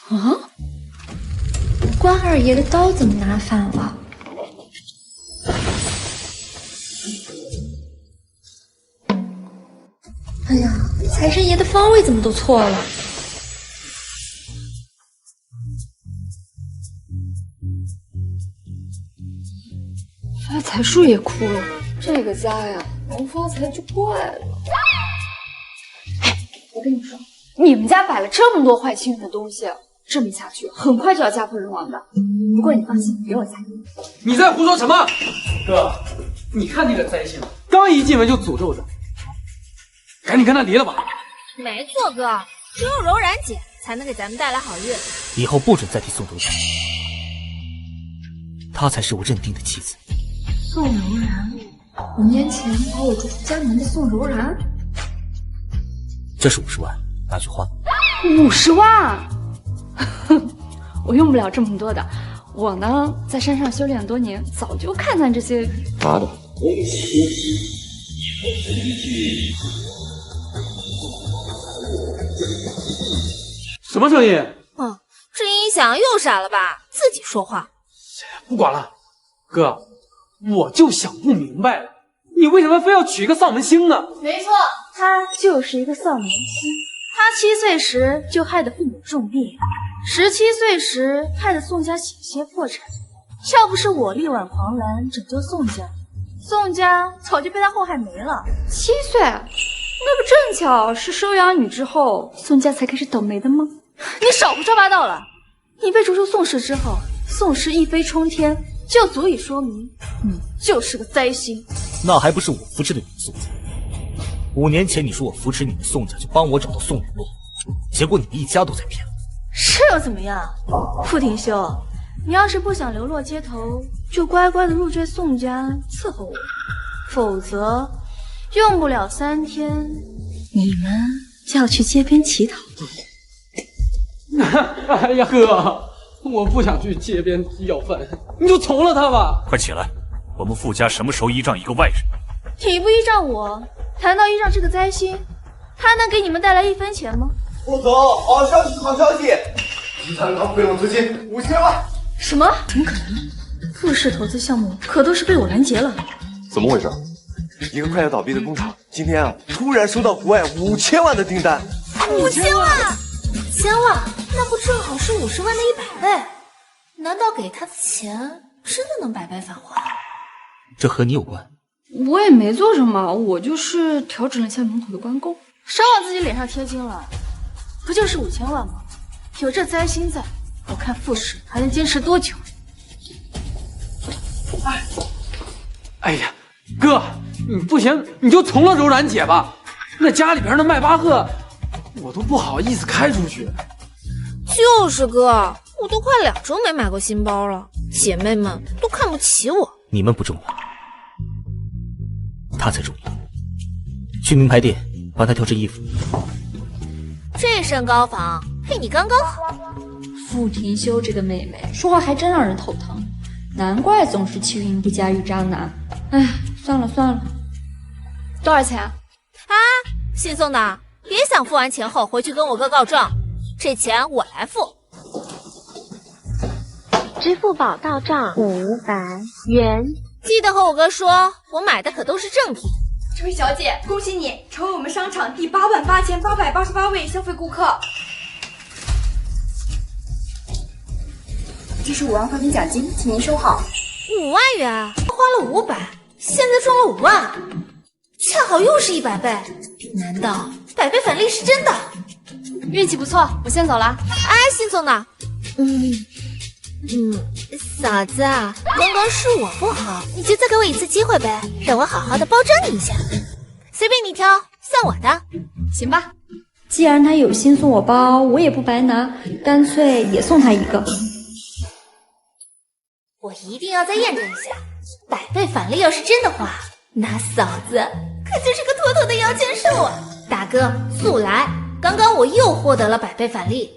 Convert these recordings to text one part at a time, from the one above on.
啊？关二爷的刀怎么拿反了？哎呀，财神爷的方位怎么都错了？发财树也哭了，这个家呀，能发财就怪了。哎，我跟你说，你们家摆了这么多坏气运的东西，这么下去，很快就要家破人亡的。不过你放心，给我猜。你在胡说什么？哥，你看那个灾星，刚一进门就诅咒着，赶紧跟他离了吧。没错，哥，只有柔然姐才能给咱们带来好运。以后不准再提宋柔然，她才是我认定的妻子。宋柔然，5年前把我逐出家门的宋柔然，这是50万，拿去花。50万？我用不了这么多的。我呢，在山上修炼多年，早就看淡这些。妈的！什么声音？这音响又傻了吧？自己说话。不管了，哥，我就想不明白了，你为什么非要娶一个丧门星呢？没错，他就是一个丧门星。他7岁时就害得父母重病，17岁时害得宋家险些破产。要不是我力挽狂澜拯救宋家，宋家早就被他祸害没了。7岁，那不正巧是收养你之后，宋家才开始倒霉的吗？你少胡说八道了！你被逐出宋氏之后，宋氏一飞冲天，就足以说明你就是个灾星。那还不是我扶持的你们宋家？5年前你说我扶持你们宋家，就帮我找到宋雨洛，结果你们一家都在骗我。是又怎么样？傅廷修，你要是不想流落街头，就乖乖的入赘宋家伺候我，否则用不了3天，你们就要去街边乞讨。哎呀哥，我不想去街边要饭，你就从了他吧。快起来，我们傅家什么时候依仗一个外人？你不依仗我，谈到依仗这个灾星，他能给你们带来1分钱吗？副总，好消息，好消息！集团刚回笼资金5000万。什么？怎么可能？傅氏投资项目可都是被我拦截了。怎么回事？一个快要倒闭的工厂，今天突然收到国外5000万的订单。5000万，1000万，那不正好是50万的100倍？难道给他的钱真的能百倍返还？这和你有关？我也没做什么，我就是调整了一下门口的关公，少往自己脸上贴金了。不就是5000万吗？有这灾星在，我看傅氏还能坚持多久。哎呀，哥，你不行你就从了柔然姐吧，那家里边的迈巴赫，我都不好意思开出去。就是哥，我都快2周没买过新包了，姐妹们都看不起我。你们不重要，他才重要。去名牌店帮他挑身衣服。这身高仿配你刚刚好。傅廷修这个妹妹说话还真让人头疼，难怪总是气运不佳遇渣男。哎，算了算了。多少钱？啊，姓宋的，别想付完钱后回去跟我哥告状，这钱我来付。支付宝到账500元。记得和我哥说，我买的可都是正品。这位小姐，恭喜你成为我们商场第88888位消费顾客。这是5万块钱奖金，请您收好。5万元，花了500，现在中了5万，恰好又是100倍。难道百倍返利是真的？运气不错，我先走了。哎，姓宋的，嫂子啊，刚刚是我不好，你就再给我一次机会呗，让我好好的包装你一下，随便你挑，算我的。行吧，既然他有心送我包，我也不白拿，干脆也送他一个。我一定要再验证一下，百倍返利要是真的话，那嫂子可就是个妥妥的摇钱树啊！大哥，速来！刚刚我又获得了百倍返利。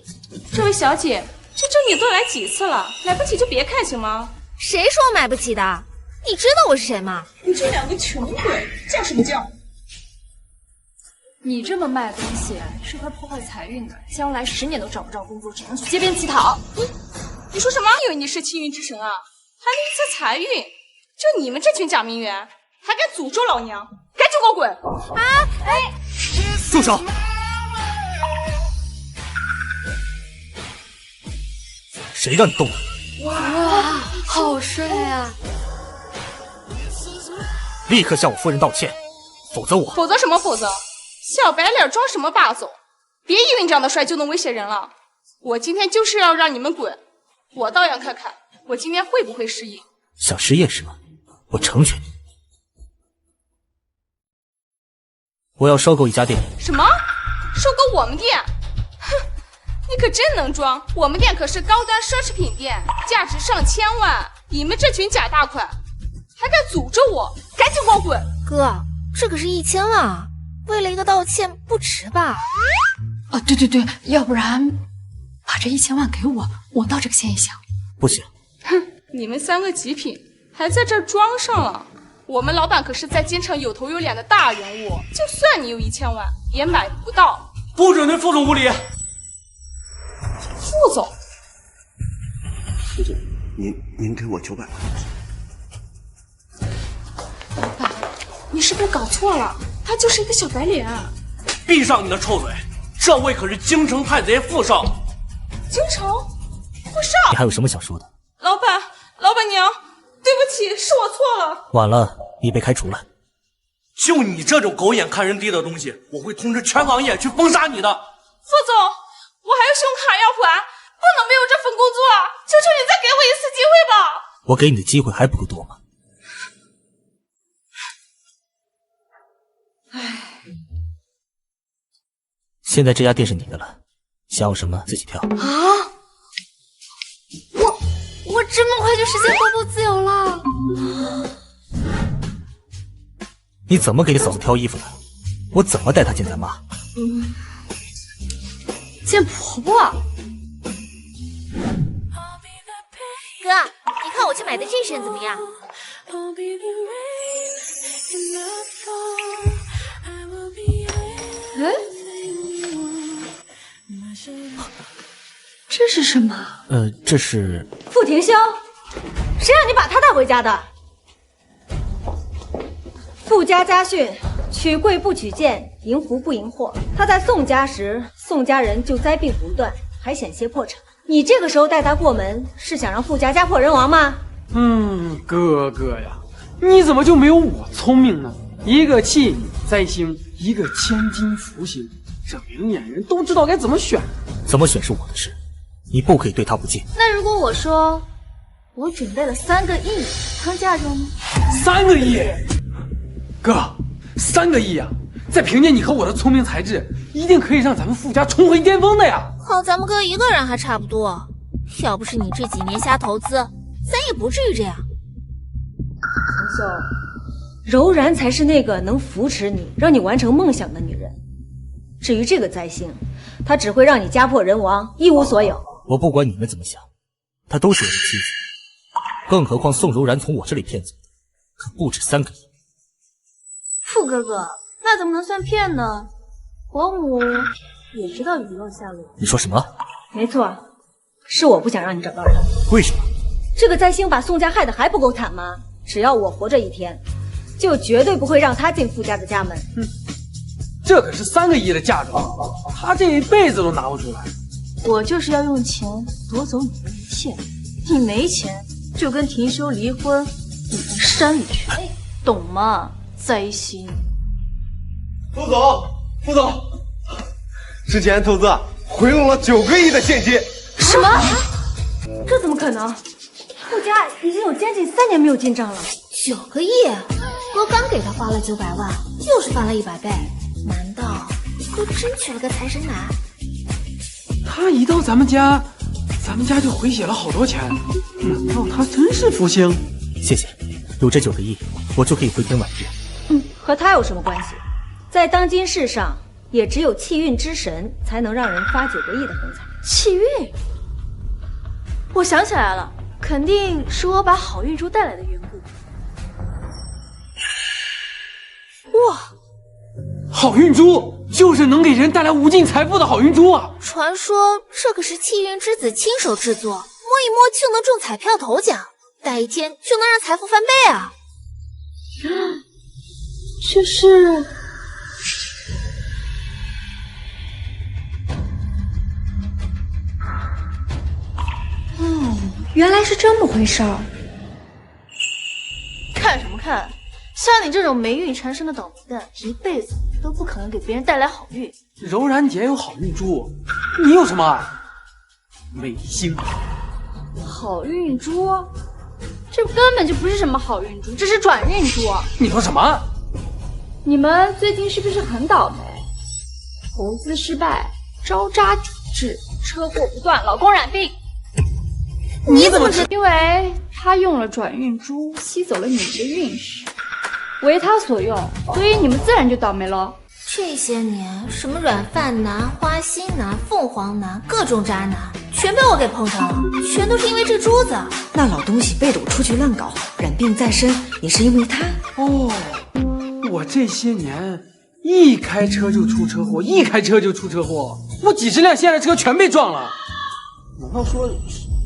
这位小姐，这周你都来几次了？买不起就别看行吗？谁说我买不起的？你知道我是谁吗？你这2个穷鬼叫什么叫？你这么卖东西是会破坏财运的，将来10年都找不着工作，只能去街边乞讨。你说什么？以为你是气运之神啊？还能预测财运？就你们这群假名媛，还敢诅咒老娘？赶紧给我滚！啊！哎，住手！谁让你动的？哇，好帅啊！立刻向我夫人道歉，否则我……否则什么否则？小白脸装什么霸总？别以为你长得帅就能威胁人了！我今天就是要让你们滚！我倒要看看我今天会不会失忆。想实验是吗？我成全你。我要收购一家店。什么？收购我们店？哼，你可真能装！我们店可是高端奢侈品店，价值上千万。你们这群假大款，还敢诅咒我！赶紧给我滚！哥，这可是1000万啊！为了一个道歉，不值吧？啊，对，要不然把这1000万给我，我道这个歉也行。不行。哼，你们3个极品还在这儿装上了。我们老板可是在京城有头有脸的大人物，就算你有1000万，也买不到。不准对副总无礼！副总，副总，您给我900万。爸，你是不是搞错了？他就是一个小白脸。闭上你的臭嘴！这位可是京城太贼傅少。京城？傅少？你还有什么想说的？老板娘，对不起，是我错了。晚了，你被开除了。就你这种狗眼看人低的东西，我会通知全行业去封杀你的。副总，我还有信用卡要还，不能没有这份工作，求求你再给我一次机会吧。我给你的机会还不够多吗？现在这家店是你的了，想要什么自己挑。啊！我这么快就实现步步自由了？你怎么给你嫂子挑衣服的？我怎么带她见咱妈？见婆婆。哥，你看我去买的这身怎么样？哎，这是什么？这是傅廷霄，谁让你把他带回家的？傅家家训：娶贵不娶贱，迎福不迎祸。他在宋家时，宋家人就灾病不断，还险些破产。你这个时候带他过门，是想让傅家家破人亡吗？哥哥呀，你怎么就没有我聪明呢？一个弃女灾星，一个千金福星，这明眼人都知道该怎么选。怎么选是我的事，你不可以对他不敬。那如果我说我准备了3个亿当嫁妆呢？3个亿？哥，3个亿啊！再凭借你和我的聪明才智，一定可以让咱们傅家重回巅峰的呀！靠咱们哥一个人还差不多，要不是你这几年瞎投资，咱也不至于这样。陈秀，柔然才是那个能扶持你、让你完成梦想的女人。至于这个灾星，她只会让你家破人亡，一无所有。我不管你们怎么想，她都是我的妻子，更何况宋柔然从我这里骗走的可不止3个亿。傅哥哥，那怎么能算骗呢？伯母也知道鱼肉下落。你说什么？没错，是我不想让你找到人。为什么？这个灾星把宋家害得还不够惨吗？只要我活着一天，就绝对不会让他进傅家的家门。这可是3个亿的嫁妆，他这一辈子都拿不出来。我就是要用钱夺走你的一切，你没钱就跟廷修离婚，你回山里去，懂吗？灾星。副总，之前投资回笼了9个亿的现金。什么？这怎么可能？傅家已经有将近3年没有进账了。9个亿，哥刚给他花了900万，又是翻了100倍。难道哥真娶了个财神奶？他一到咱们家就回血了好多钱，难道他真是福星？谢谢，有这9个亿，我就可以回天晚日。和他有什么关系？在当今世上，也只有气运之神才能让人发9个亿的横财。气运？我想起来了，肯定是我把好运珠带来的缘故。哇，好运珠就是能给人带来无尽财富的好运珠啊！传说这可是气运之子亲手制作，摸一摸就能中彩票头奖，戴一天就能让财富翻倍啊！这是……原来是这么回事儿。看什么看？像你这种霉运缠身的倒霉蛋，一辈子都不可能给别人带来好运。柔然姐有好运珠，你有什么？美星。好运珠？这根本就不是什么好运珠，这是转运珠。你说什么？你们最近是不是很倒霉？投资失败，招渣抵制，车祸不断，老公染病。你怎么知？因为他用了转运珠吸走了你们的运势，为他所用，所以你们自然就倒霉了。这些年，什么软饭男、花心男、凤凰男，各种渣男，全被我给碰上了，全都是因为这珠子。那老东西被掳出去乱搞，染病在身，也是因为他。哦，我这些年一开车就出车祸，一开车就出车祸，我几十辆现代车全被撞了。难道说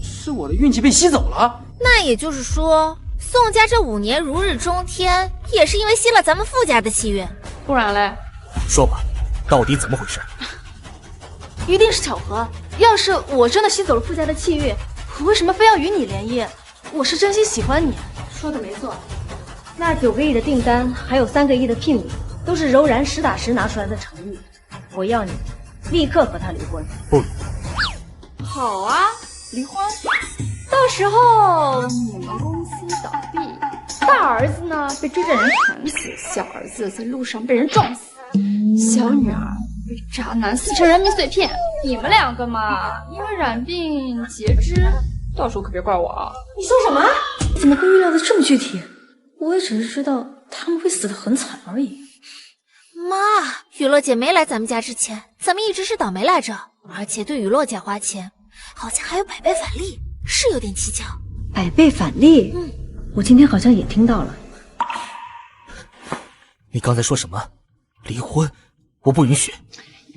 是我的运气被吸走了？那也就是说，宋家这5年如日中天，也是因为吸了咱们傅家的气运。不然嘞？说吧，到底怎么回事？一定是巧合。要是我真的吸走了傅家的气运，我为什么非要与你联姻？我是真心喜欢你。说的没错，那9个亿的订单，还有3个亿的聘礼，都是柔然实打实拿出来的诚意。我要你立刻和他离婚。不，好啊，离婚。到时候你们公司倒闭，大儿子呢被追债人砍死，小儿子在路上被人撞死，小女儿被渣男撕成人民碎片。你们2个嘛，因为染病截肢，到时候可别怪我啊！你说什么？怎么会预料的这么具体？我也只是知道他们会死得很惨而已。妈，雨落姐没来咱们家之前，咱们一直是倒霉来着，而且对雨落姐花钱，好像还有100倍返利，是有点蹊跷。100倍返利？我今天好像也听到了。你刚才说什么？离婚？我不允许。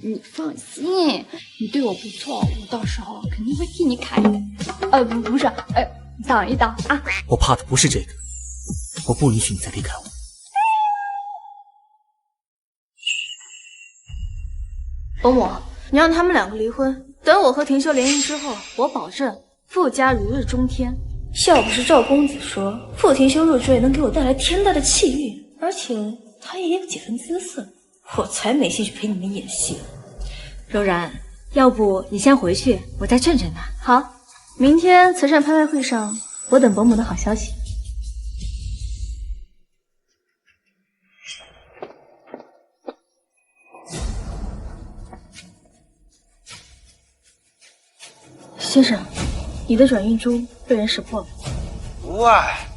你放心，你对我不错，我到时候肯定会替你砍一刀。不是，挡一刀啊！我怕的不是这个，我不允许你再离开我。伯母，你让他们2个离婚，等我和婷秀联姻之后，我保证傅家如日中天。要不是赵公子说傅婷秀入赘能给我带来天大的气运，而且他也有几分姿色，我才没兴趣陪你们演戏。柔然，要不你先回去，我再劝劝他。好，明天慈善拍卖会上，我等伯母的好消息。先生，你的转运珠被人识破了。无碍，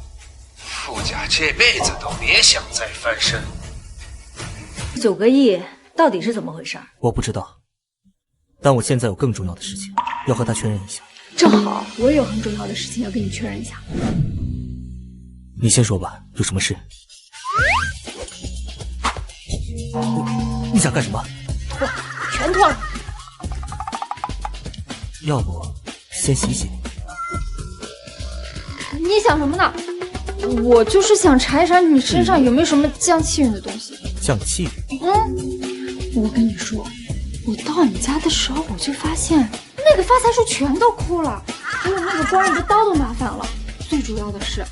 傅家这辈子都别想再翻身。 9个亿到底是怎么回事？我不知道，但我现在有更重要的事情要和他确认一下。正好，我也有很重要的事情要跟你确认一下。你先说吧，有什么事？你想干什么？全脱了。要不先洗洗你？你想什么呢？我就是想查一查你身上有没有什么降气运的东西。降气运？我跟你说，我到你家的时候，我就发现那个发财树全都枯了，还有那个官人的刀都麻烦了。最主要的是，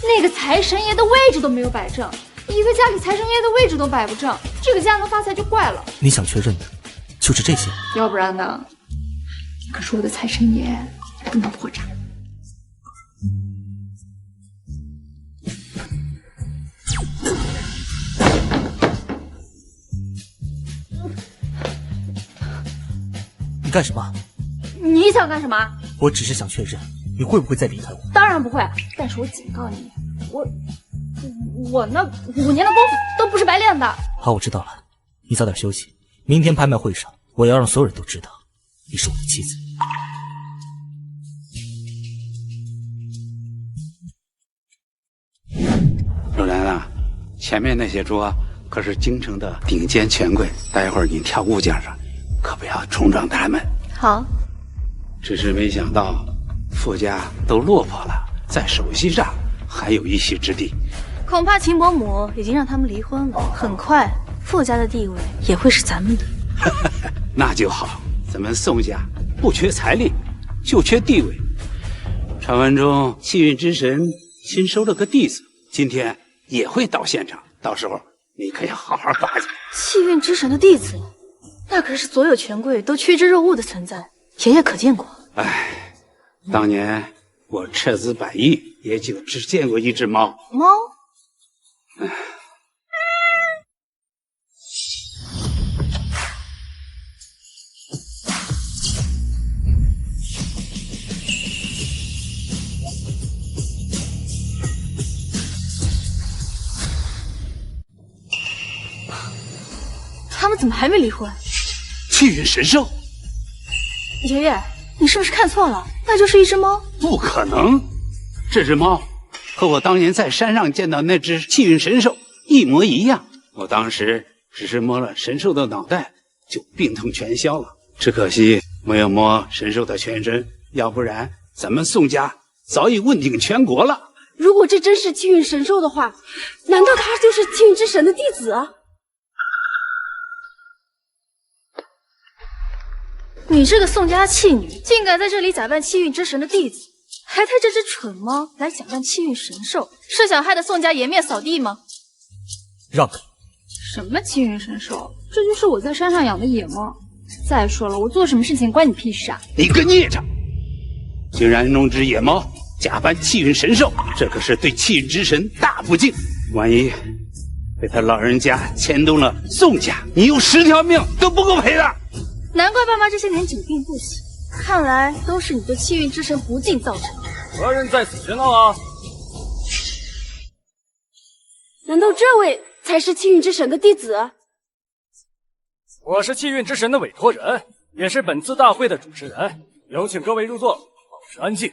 那个财神爷的位置都没有摆正。一个家里财神爷的位置都摆不正，这个家能发财就怪了。你想确认的就是这些？要不然呢？可是我的财神爷不能破产。 你干什么？你想干什么？我只是想确认你会不会再离开我。当然不会，但是我警告你，我那5年的功夫都不是白练的。好，我知道了，你早点休息。明天拍卖会上，我要让所有人都知道你是我的妻子。若兰啊，前面那些桌可是京城的顶尖权贵，待会儿你跳物件上，可不要冲撞他们。好。只是没想到，傅家都落魄了，在首席上还有一席之地。恐怕秦伯母已经让他们离婚了，很快傅家的地位也会是咱们的。那就好，咱们宋家不缺财力，就缺地位。传闻中，气运之神新收了个弟子，今天也会到现场，到时候你可要好好巴结。气运之神的弟子，那可是所有权贵都趋之若鹜的存在，爷爷可见过。哎，当年我斥资100亿，也就只见过一只猫。猫？他们怎么还没离婚？气运神兽。爷爷，你是不是看错了？那就是一只猫。不可能，这只猫和我当年在山上见到那只气运神兽一模一样。我当时只是摸了神兽的脑袋，就病痛全消了。只可惜没有摸神兽的全身，要不然咱们宋家早已问鼎全国了。如果这真是气运神兽的话，难道他就是气运之神的弟子啊？你这个宋家弃女，竟敢在这里假扮气运之神的弟子，还带这只蠢猫来假扮气运神兽，是想害得宋家颜面扫地吗？让开！什么气运神兽？这就是我在山上养的野猫。再说了，我做什么事情关你屁事啊！你个孽障，竟然弄只野猫假扮气运神兽，这可是对气运之神大不敬。万一被他老人家牵动了宋家，你有10条命都不够赔的。难怪爸妈这些年久病不起，看来都是你对气运之神不敬造成的。何人在此喧闹啊？难道这位才是气运之神的弟子？我是气运之神的委托人，也是本次大会的主持人，有请各位入座，保持安静。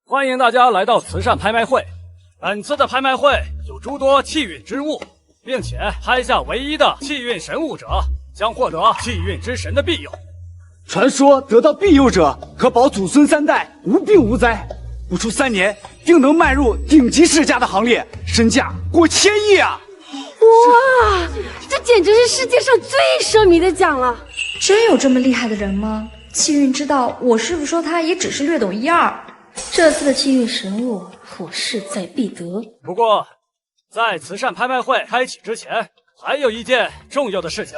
欢迎大家来到慈善拍卖会。本次的拍卖会有诸多气运之物，并且拍下唯一的气运神物者将获得气运之神的庇佑。传说得到庇佑者可保祖孙3代无病无灾，不出3年定能迈入顶级世家的行列，身价过1000亿啊！哇，这简直是世界上最奢靡的奖了！真有这么厉害的人吗？气运知道，我师傅说他也只是略懂1、2。这次的气运神物，我势在必得。不过，在慈善拍卖会开启之前，还有一件重要的事情。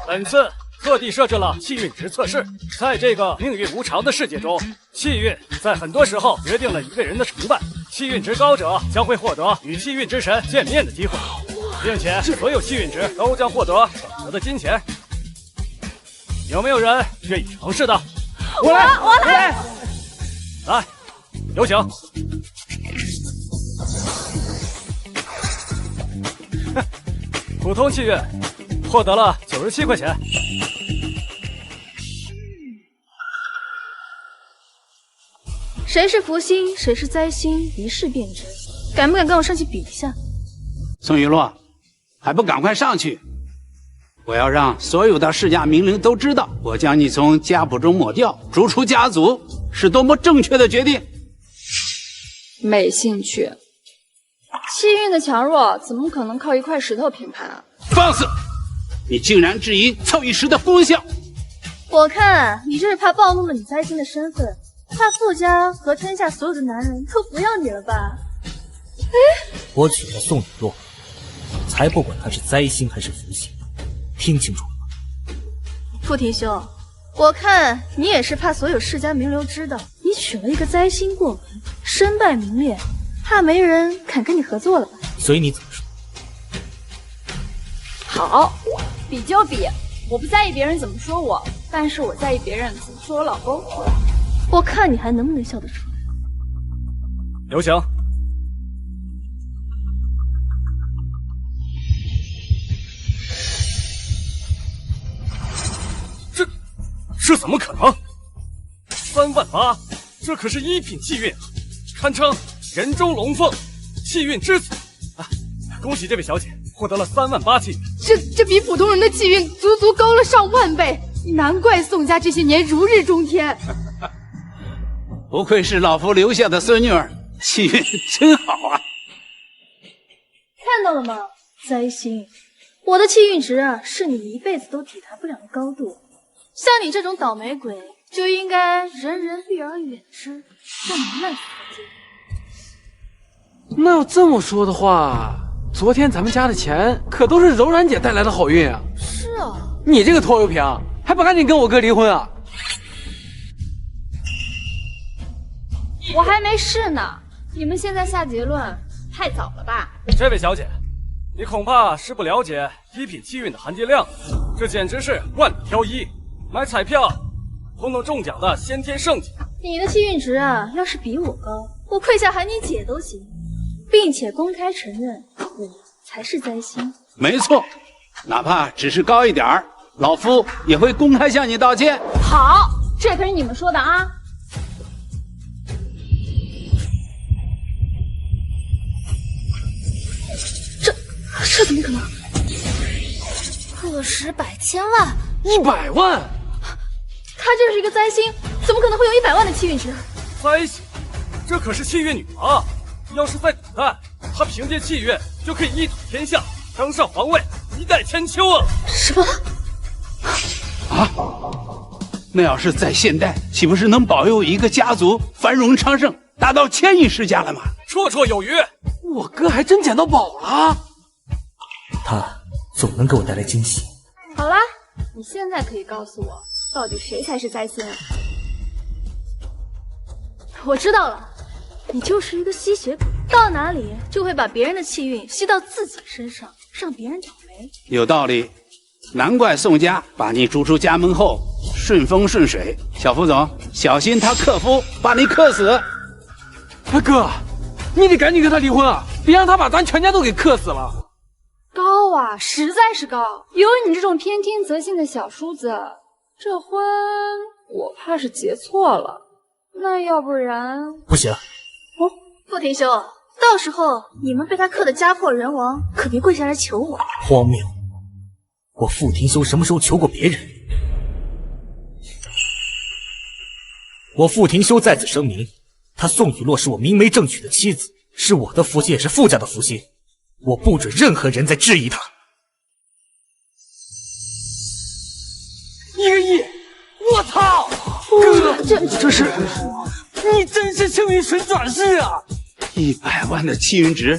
本次特地设置了气运值测试，在这个命运无常的世界中，气运在很多时候决定了一个人的成败。气运值高者将会获得与气运之神见面的机会，并且所有气运值都将获得等额的金钱。有没有人愿意尝试的？我来！来，有请。普通气运获得了97块钱。谁是福星，谁是灾星，一试便知。敢不敢跟我上去比一下？宋雨落，还不赶快上去！我要让所有的世家名伶都知道，我将你从家谱中抹掉，逐出家族，是多么正确的决定。没兴趣。气运的强弱怎么可能靠一块石头评判啊？放肆！你竟然质疑凑一时的功效！我看你这是怕暴露了你灾星的身份，怕傅家和天下所有的男人都不要你了吧？我娶了宋雨落，才不管他是灾星还是福星，听清楚了吗？傅廷兄，我看你也是怕所有世家名流知道你娶了一个灾星过门，身败名裂，怕没人肯跟你合作了吧？随你怎么说。好，比就比，我不在意别人怎么说我，但是我在意别人怎么说我老公。我看你还能不能笑得出来。有请。这怎么可能？ 38000，这可是1品气运啊，堪称人中龙凤，气运之子啊！恭喜这位小姐获得了38000气运，这比普通人的气运足高了上万倍，难怪宋家这些年如日中天。不愧是老夫留下的孙女儿，气运真好啊！看到了吗，灾星，我的气运值啊，是你一辈子都抵达不了的高度。像你这种倒霉鬼，就应该人人避而远之，让你烂死在街。那要这么说的话，昨天咱们家的钱可都是柔软姐带来的好运啊！是啊，你这个拖油瓶，还不赶紧跟我哥离婚啊？我还没试呢，你们现在下结论太早了吧？这位小姐，你恐怕是不了解1品气运的含金量，这简直是万里挑一，买彩票都能中奖的先天圣迹。你的气运值啊，要是比我高，我跪下喊你姐都行，并且公开承认我才是灾星。没错，哪怕只是高一点儿，老夫也会公开向你道歉。好，这可是你们说的啊！这怎么可能？个十百千万，100万！她就是一个灾星，怎么可能会有100万的气运值？灾星，这可是气运女王，要是在古代，她凭借气运就可以一统天下，登上皇位，一代千秋啊！什么？啊？那要是在现代，岂不是能保佑一个家族繁荣昌盛，达到1000亿世家了吗？绰绰有余。我哥还真捡到宝了。他总能给我带来惊喜。好啦，你现在可以告诉我，到底谁才是灾星？我知道了，你就是一个吸血鬼，到哪里就会把别人的气运吸到自己身上，让别人倒霉。有道理，难怪宋家把你逐出家门后顺风顺水。小副总，小心他克夫把你克死。哥，你得赶紧跟他离婚啊，别让他把咱全家都给克死了。高啊，实在是高！有你这种偏听则信的小叔子，这婚我怕是结错了。那要不然……不行。傅廷修，到时候你们被他克得家破人亡，可别跪下来求我。荒谬！我傅廷修什么时候求过别人？我傅廷修在此声明，他宋雨洛是我明媒正娶的妻子，是我的福星，也是傅家的福星。我不准任何人再质疑他。1个亿！我操！哥，这是你真是幸运神转世啊！100万的气运值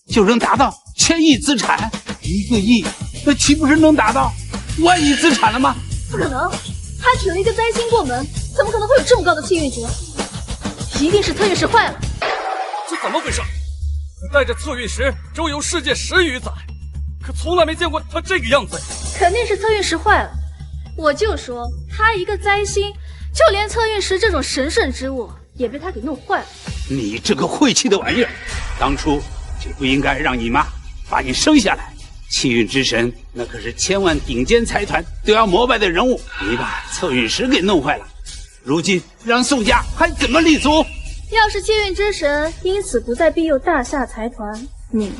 就能达到1000亿资产，1个亿，那岂不是能达到万亿资产了吗？不可能，他娶了一个灾星过门，怎么可能会有这么高的气运值？一定是特运石坏了。这怎么回事？带着测运石周游世界10余载，可从来没见过他这个样子。肯定是测运石坏了。我就说他一个灾星，就连测运石这种神圣之物也被他给弄坏了。你这个晦气的玩意儿，当初就不应该让你妈把你生下来。气运之神那可是千万顶尖财团都要膜拜的人物，你把测运石给弄坏了，如今让宋家还怎么立足？要是气运之神因此不再庇佑大夏财团，你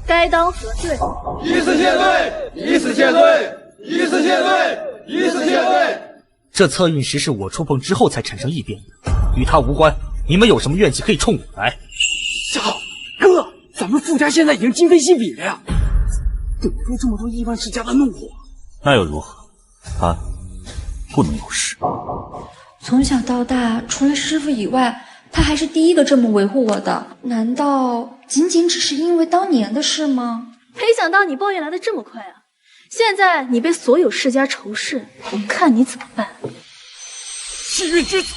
该当何罪？以死谢罪！以死谢罪！以死谢罪！以死谢罪！这测运石是我触碰之后才产生异变的，与他无关。你们有什么怨气可以冲我来。好，哥，咱们傅家现在已经今非昔比了呀，顶住这么多亿万世家的怒火。那又如何？他不能有事。从小到大，除了师傅以外，他还是第一个这么维护我的，难道仅仅只是因为当年的事吗？没想到你抱怨来的这么快啊！现在你被所有世家仇视，我看你怎么办。气运之子？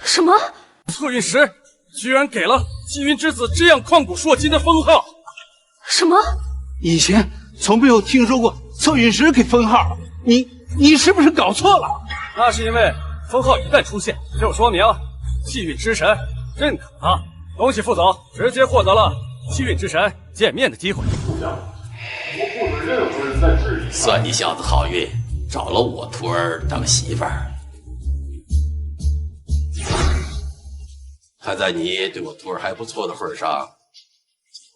什么？测运石居然给了气运之子这样旷古烁今的封号？什么？以前从没有听说过测运石给封号，你是不是搞错了？那是因为封号一旦出现，就说明气运之神认可他。恭喜副总，直接获得了气运之神见面的机会。算你小子好运，找了我徒儿当媳妇儿。看在你对我徒儿还不错的份上，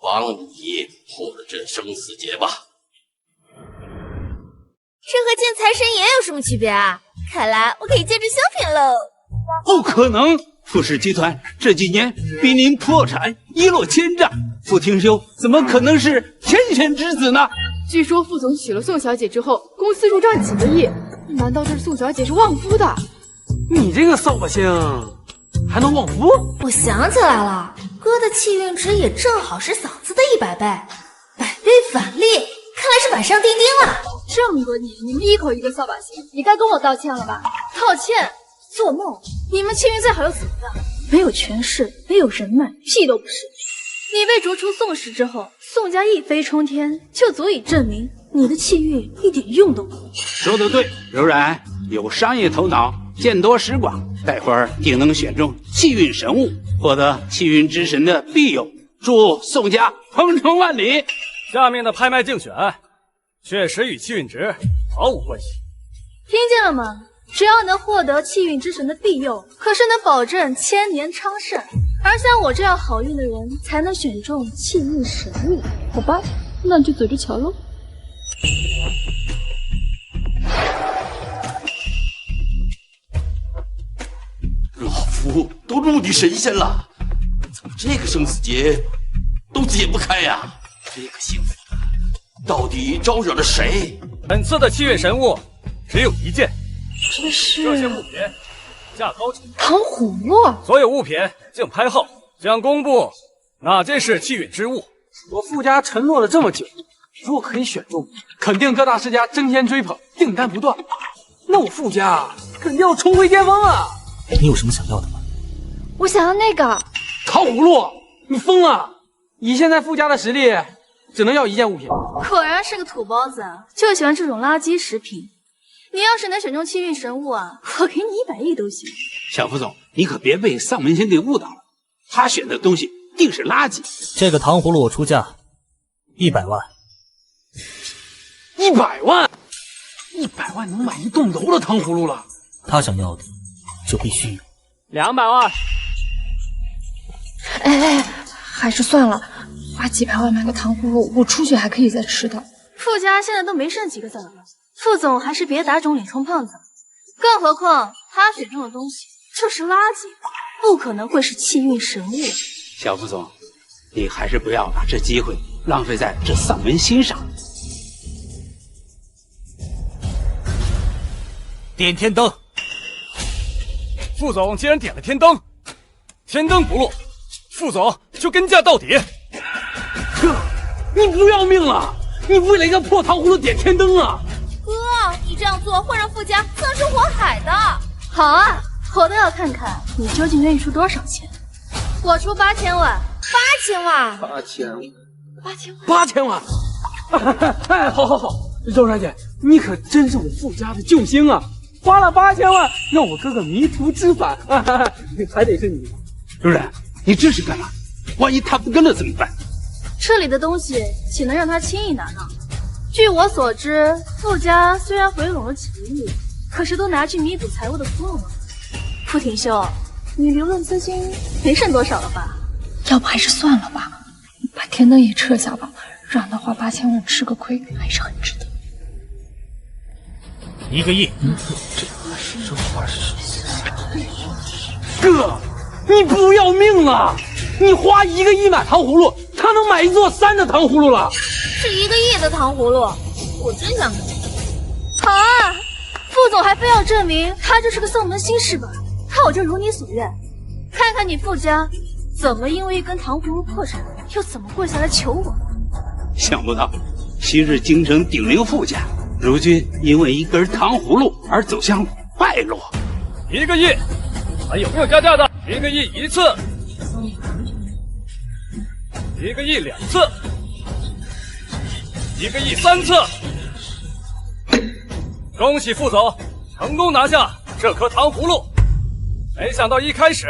帮你破了这生死劫吧。这和见财神爷有什么区别啊？看来我可以借着香品喽。不可能，傅氏集团这几年濒临破产，一落千丈。傅廷修怎么可能是天选之子呢？据说傅总娶了宋小姐之后，公司入账几个亿，难道这宋小姐是旺夫的？你这个扫把星还能旺夫？我想起来了，哥的气运值也正好是嫂子的100倍，100倍返利，看来是板上钉钉了。这么多年，你们一口一个扫把星，也该跟我道歉了吧？道歉？做梦！你们气运再好又怎么样？没有权势，没有人脉，屁都不是。你被逐出宋氏之后，宋家一飞冲天，就足以证明你的气运一点用都没有。说得对，柔然有商业头脑，见多识广，待会儿定能选中气运神物，获得气运之神的庇佑，祝宋家鹏程万里。下面的拍卖竞选确实与气运值毫无关系。听见了吗？只要能获得气运之神的庇佑，可是能保证千年昌盛。而像我这样好运的人，才能选中气运神物。好吧，那就走着瞧喽。老夫都入你神仙了，怎么这个生死劫都解不开呀？这个幸福到底招惹了谁？本次的气运神物只有一件，这是这些物品价高者糖葫芦。所有物品竞拍后将公布哪件是气运之物。我傅家承诺了这么久，如果可以选中，肯定各大世家争先追捧，订单不断。那我傅家肯定要重回巅峰啊！你有什么想要的吗？我想要那个糖葫芦。你疯了！以现在傅家的实力，只能要一件物品。果然是个土包子啊，就喜欢这种垃圾食品。你要是能选中气运神物啊，我给你100亿都行。小副总，你可别被丧门星给误导了，他选的东西定是垃圾。这个糖葫芦我出价100万。100万！100万能买一栋楼的糖葫芦了。他想要的就必须有。200万。哎，还是算了，花几百万买个糖葫芦，我出去还可以再吃的。傅家现在都没剩几个子了，傅总还是别打肿脸充胖子。更何况他选中的东西就是垃圾，不可能会是气运神物。小副总，你还是不要把这机会浪费在这丧门星上。点天灯。副总既然点了天灯，天灯不落，副总就跟价到底。哥，你不要命了？你为了一个破糖葫芦点天灯啊？哥，你这样做会让傅家葬身火海的。好啊，我倒要看看你究竟愿意出多少钱。我出8000万。8000万？8000万！哎，好，柔然姐，你可真是我傅家的救星啊！花了8000万，让我哥哥迷途知返，还得是你。柔然，你这是干嘛？万一他不跟了怎么办？这里的东西岂能让他轻易拿到？据我所知，傅家虽然回笼了几个亿，可是都拿去弥补财务的窟窿了。傅廷修，你留论资金没剩多少了吧？要不还是算了吧，把天灯也撤下吧，让他花8000万吃个亏还是很值得。1个亿。这话是哥，你不要命了？你花1个亿买糖葫芦，他能买一座山的糖葫芦了。是1个亿的糖葫芦，我真想看。好啊，傅总还非要证明他就是个丧门星是吧？那我就如你所愿，看看你傅家怎么因为一根糖葫芦破产，又怎么跪下来求我。想不到昔日京城鼎陵傅家，如今因为一根糖葫芦而走向败落。1个亿，还有没有加价的？1个亿1次，1个亿2次，1个亿3次。恭喜副总成功拿下这颗糖葫芦，没想到一开始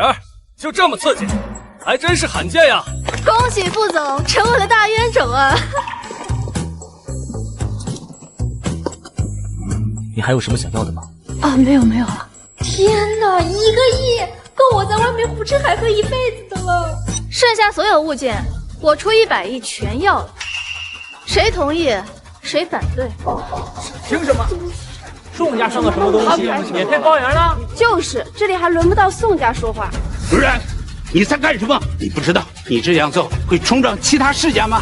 就这么刺激，还真是罕见呀！恭喜副总成为了大冤种啊！你还有什么想要的吗？啊，没有了。天哪，1个亿！恭够我在外面胡吃海喝一辈子的了。剩下所有物件，我出100亿全要了。谁同意？谁反对？凭什么？宋家上的什么东西免费包圆了？就是，这里还轮不到宋家说话。主任，你在干什么？你不知道你这样做会冲撞其他世家吗？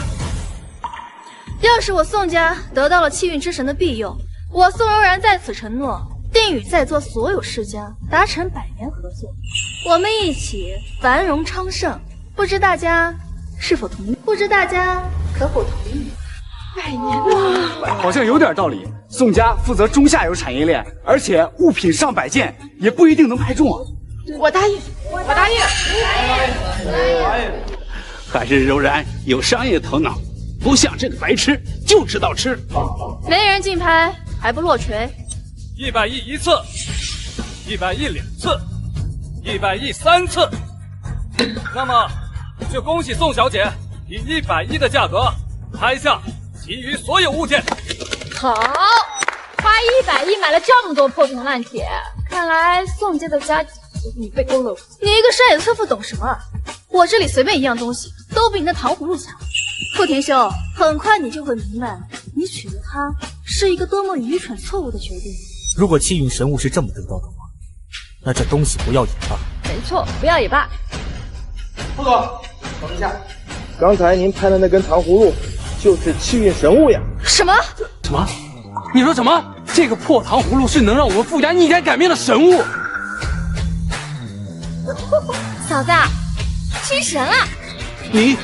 要是我宋家得到了气运之神的庇佑，我宋柔然在此承诺，定与在座所有世家达成100年合作，我们一起繁荣昌盛。不知大家是否同意？不知大家可否同意？100年哇，好像有点道理。宋家负责中下游产业链，而且物品上百件，也不一定能拍中啊。我答应，我答应。还是柔然有商业头脑，不像这个白痴就知道吃。没人竞拍还不落锤？100亿1次，100亿2次，100亿3次。那么，就恭喜宋小姐以100亿的价格拍下其余所有物件。好，花100亿买了这么多破铜烂铁，看来宋家的家底你被勾了。你一个商业村妇懂什么？我这里随便一样东西都比你的糖葫芦强。傅田修，很快你就会明白，你娶了她是一个多么愚蠢错误的决定。如果气运神物是这么得到的话，那这东西不要也罢。没错，不要也罢。副总，等一下，刚才您拍的那根糖葫芦就是气运神物呀？什么？什么？你说什么？这个破糖葫芦是能让我们傅家逆天改命的神物？嫂子，吃神了！你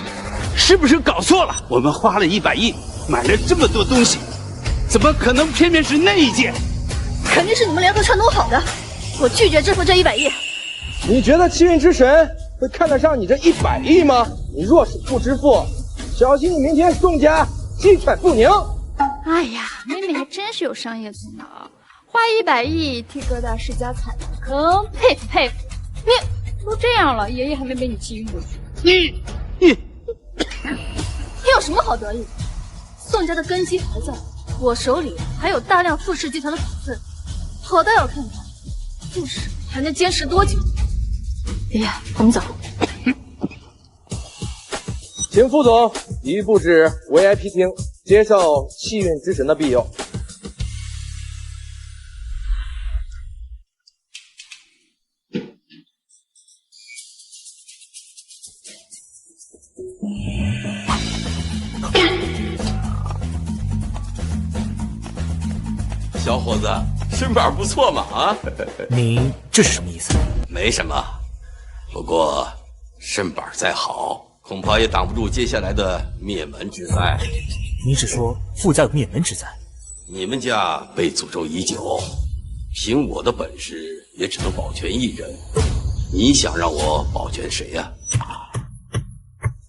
是不是搞错了？我们花了100亿买了这么多东西，怎么可能偏偏是那一件？肯定是你们联合串通好的，我拒绝支付这100亿。你觉得气运之神会看得上你这100亿吗？你若是不支付，小心你明天宋家鸡犬不宁。哎呀，妹妹还真是有商业头脑，花100亿替各大世家踩坑，佩服佩服。你都这样了，爷爷还没被你气晕过去。你有什么好得意？宋家的根基还在，我手里还有大量傅氏集团的股份，我倒要看看傅氏还能坚持多久。爷爷，我们走。请副总移步至 VIP 厅，接受气运之神的庇佑。小伙子，身板不错嘛啊！你这是什么意思？没什么，不过身板再好，恐怕也挡不住接下来的灭门之灾。你是说傅家有灭门之灾？你们家被诅咒已久，凭我的本事也只能保全一人。你想让我保全谁呀？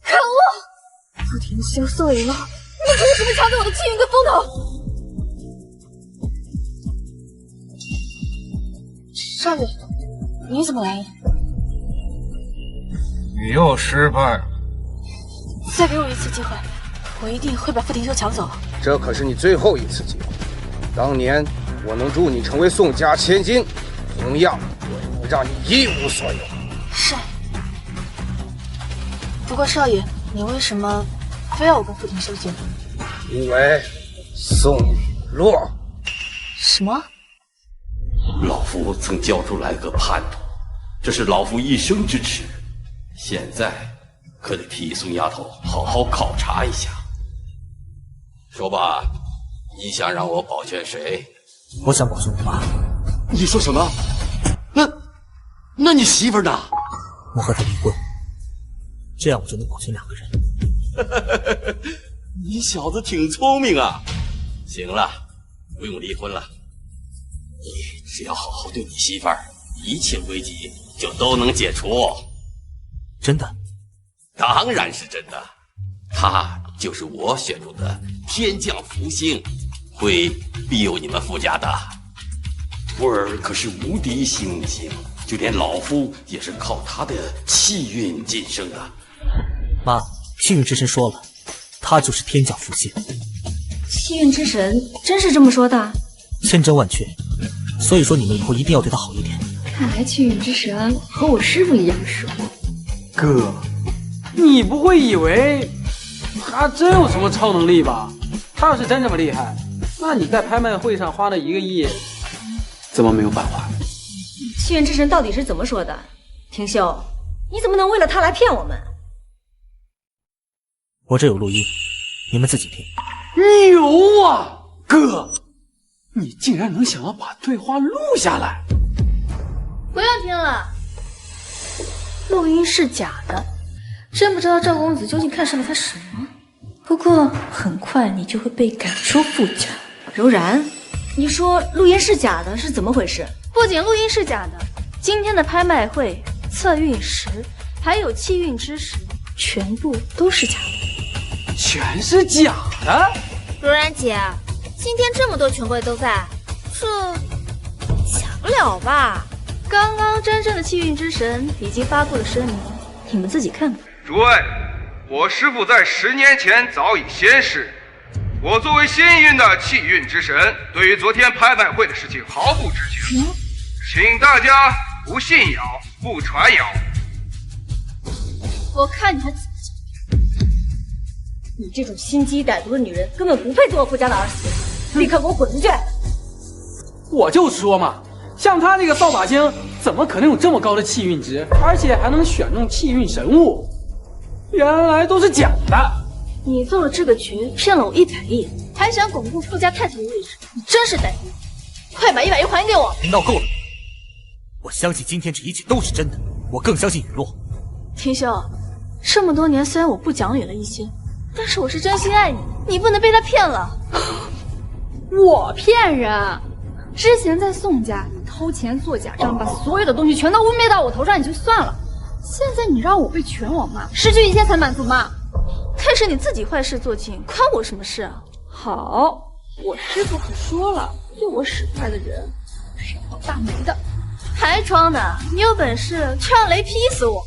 可恶！傅田修、宋雨洛，你们凭什么抢走我的气运跟风头？少爷，你怎么来了？你又失败了。再给我一次机会，我一定会把傅田修抢走。这可是你最后一次机会。当年我能助你成为宋家千金，同样我能让你一无所有。是。不过少爷，你为什么非要我跟傅田修结婚？因为宋雨洛。什么？老夫曾教出来个叛徒，这是老夫一生之耻。现在可得替宋丫头好好考察一下。说吧，你想让我保全谁？我想保全我妈。你说什么？那你媳妇儿呢？我和她离婚，这样我就能保全2个人。你小子挺聪明啊！行了，不用离婚了。你只要好好对你媳妇儿，一切危机就都能解除。真的？当然是真的。她就是我选中的天降福星，会庇佑你们傅家的。徒儿可是无敌星星，就连老夫也是靠她的气运晋升的。妈，气运之神说了，他就是天降福星。气运之神真是这么说的？千真万确。所以说你们以后一定要对他好一点。看来气运之神和我师傅一样实惠。哥，你不会以为他真有什么超能力吧？他要是真这么厉害，那你在拍卖会上花了1个亿，怎么没有返还？气运之神到底是怎么说的？廷秀，你怎么能为了他来骗我们？我这有录音，你们自己听。牛啊，哥！你竟然能想要把对话录下来！不用听了，录音是假的，真不知道赵公子究竟看上了他什么。不过很快你就会被赶出傅家。柔然，你说录音是假的，是怎么回事？不仅录音是假的，今天的拍卖会、测运石，还有气运之石，全部都是假的。全是假的？柔然姐，今天这么多权贵都在，这假不了吧？刚刚真正的气运之神已经发布了声明，你们自己看吧。诸位，我师父在10年前早已仙逝，我作为仙运的气运之神，对于昨天拍卖会的事情毫不知情，请大家不信谣，不传谣。我看你还你这种心机歹毒的女人，根本不配做我傅家的儿媳，立刻给我滚出去！我就说嘛，像他这个扫把星，怎么可能有这么高的气运值，而且还能选中气运神物？原来都是假的！你做了这个局，骗了我100亿，还想巩固傅家太子的位置，你真是歹毒！快把100亿还给我！你闹够了！我相信今天这一切都是真的，我更相信雨落。廷秀，这么多年虽然我不讲理了一些，但是我是真心爱你，你不能被他骗了。我骗人？之前在宋家，你偷钱做假账，把所有的东西全都污蔑到我头上也就算了，现在你让我被全网骂，失去一切才满足吗？但是你自己坏事做尽，关我什么事啊？好，我师傅可说了，对我使坏的人是要倒大霉的。还装呢？你有本事就让雷劈死我！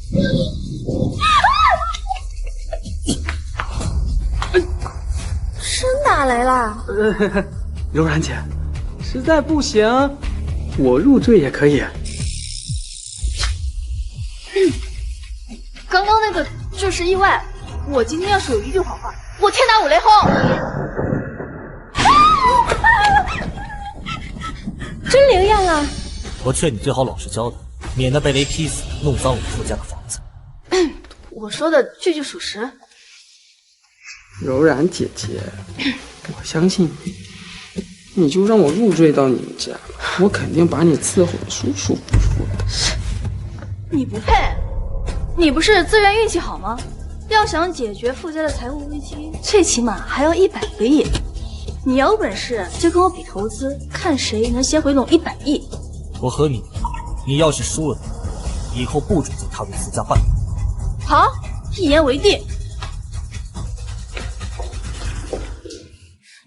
真打雷了？柔然姐，实在不行，我入赘也可以。刚刚那个就是意外，我今天要是有一句好话，我天打5雷轰！真灵验了！我劝你最好老实交代，免得被雷劈死，弄脏我们傅家的房子。我说的句句属实。柔然姐姐，我相信你，你就让我入赘到你们家，我肯定把你伺候的舒舒服服的。你不配，你不是自认运气好吗？要想解决傅家的财务危机，最起码还要100个亿。你有本事就跟我比投资，看谁能先回笼100亿。我和你，你要是输了，以后不准再踏入傅家半步。好，一言为定。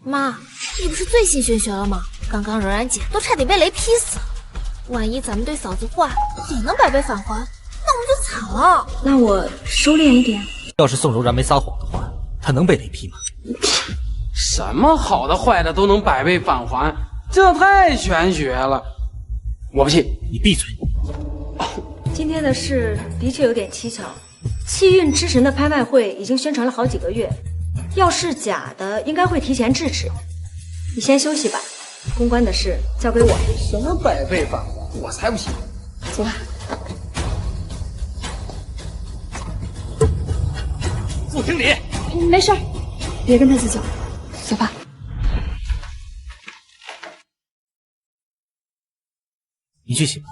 妈，你不是最信玄学了吗？刚刚柔然姐都差点被雷劈死了，万一咱们对嫂子坏也能百倍返还，那我们就惨了。那我收敛一点。要是宋柔然没撒谎的话，她能被雷劈吗？什么好的坏的都能百倍返还，这太玄学了，我不信。你闭嘴。今天的事的确有点蹊跷，气运之神的拍卖会已经宣传了好几个月，要是假的，应该会提前制止。你先休息吧，公关的事交给我。什么百倍返还，我才不信。走吧。副经理，没事，别跟他计较，走吧。你去洗吧。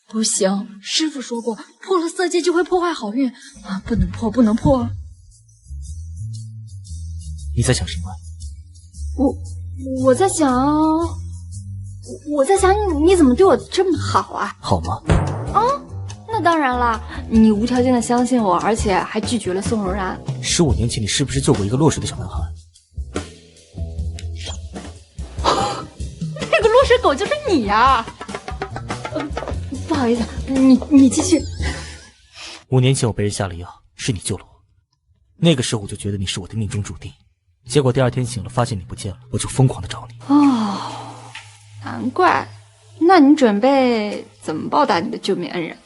不行，师傅说过，破了色戒就会破坏好运啊！不能破，不能破。你在想什么？我在想，你怎么对我这么好啊？好吗？啊，那当然啦！你无条件的相信我，而且还拒绝了宋柔然。15年前，你是不是救过一个落水的小男孩？那个落水狗就是你呀！不好意思，你继续。5年前我被人下了药，是你救了我。那个时候我就觉得你是我的命中注定。结果第2天醒了，发现你不见了，我就疯狂的找你。哦，难怪那你准备怎么报答你的救命恩人？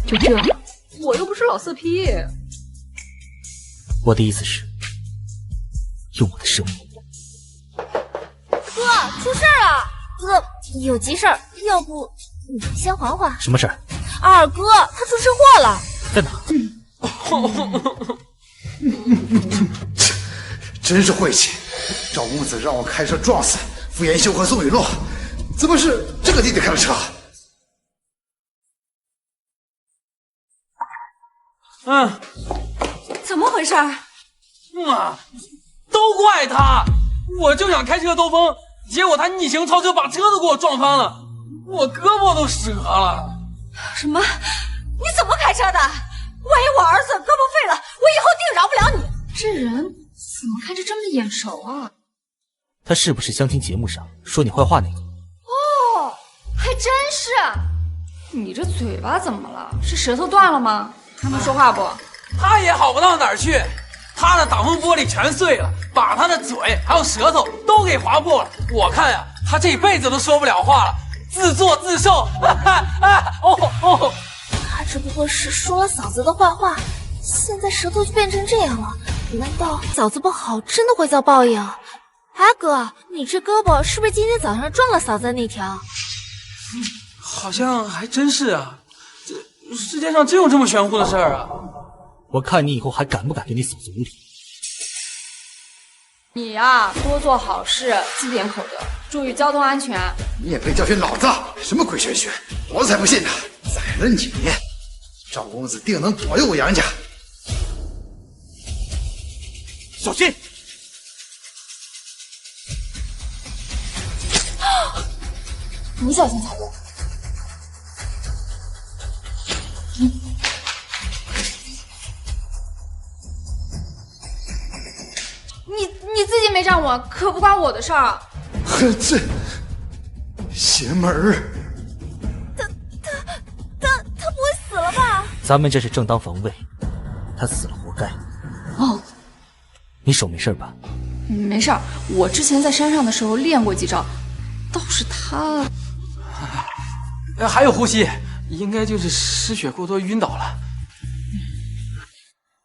就这，我又不是老色批。我的意思是，用我的生命。哥，出事了！哥，有急事儿，要不你先缓缓。什么事儿？二哥他出车祸了。在哪？真是晦气！赵公子让我开车撞死傅延修和宋雨洛，怎么是这个弟弟开的车？怎么回事？妈，都怪他！我就想开车兜风，结果他逆行超车，把车都给我撞翻了，我胳膊都折了。什么？你怎么开车的？万一我儿子胳膊废了，我以后定饶不了你。这人怎么看着这么眼熟啊？他是不是相亲节目上说你坏话那个？哦，还真是。你这嘴巴怎么了？是舌头断了吗？还能说话不？他也好不到哪儿去，他的挡风玻璃全碎了，把他的嘴还有舌头都给划破了。我看呀，他这辈子都说不了话了，自作自受。他只不过是说了嫂子的坏话，现在舌头就变成这样了。难道嫂子不好，真的会遭报应？哎哥，你这胳膊是不是今天早上撞了嫂子那条？好像还真是啊，这世界上真有这么玄乎的事儿啊！我看你以后还敢不敢对你嫂子无礼？你呀，多做好事，积点口德，注意交通安全。你也配教训老子？什么鬼玄学？我才不信呢！再忍几年，赵公子定能保佑我杨家。小心！你小心才对。你自己没站稳，可不关我的事儿。这邪门儿！他不会死了吧？咱们这是正当防卫，他死了活该。哦，你手没事吧？没事儿，我之前在山上的时候练过几招，倒是他。还有呼吸，应该就是失血过多晕倒了。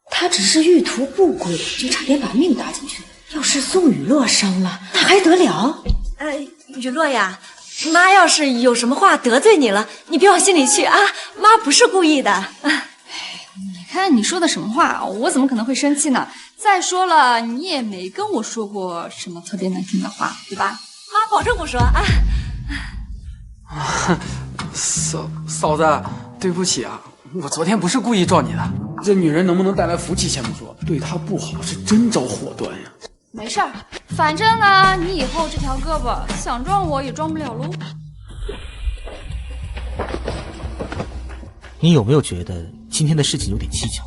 他只是欲图不轨，就差点把命搭进去。要是宋雨洛伤了，那还得了？雨洛呀，妈要是有什么话得罪你了，你别往心里去啊，妈不是故意的。你看你说的什么话，我怎么可能会生气呢？再说了，你也没跟我说过什么特别难听的话，对吧？妈保证不说啊。嫂子，对不起啊，我昨天不是故意撞你的。这女人能不能带来福气先不说，对她不好是真招祸端呀。没事儿，反正呢，你以后这条胳膊想撞我也撞不了喽。你有没有觉得今天的事情有点蹊跷？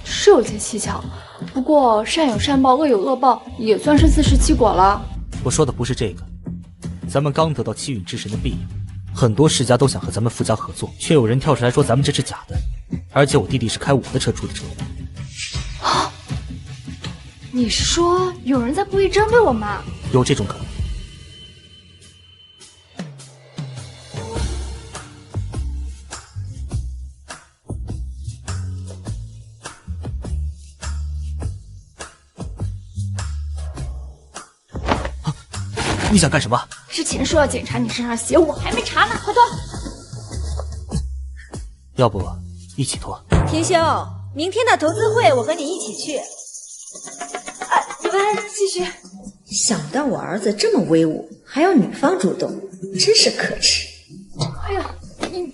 是有些蹊跷，不过善有善报，恶有恶报，也算是自食其果了。我说的不是这个，咱们刚得到气运之神的庇佑，很多世家都想和咱们傅家合作，却有人跳出来说咱们这是假的，而且我弟弟是开我的车出的车祸。啊！你是说有人在故意针对我吗？有这种可能。你想干什么？之前说要检查你身上血，我还没查呢，快脱！要不一起脱？田兄，明天的投资会我和你一起去。你们继续。想不到我儿子这么威武，还要女方主动，真是可耻。哎呀，你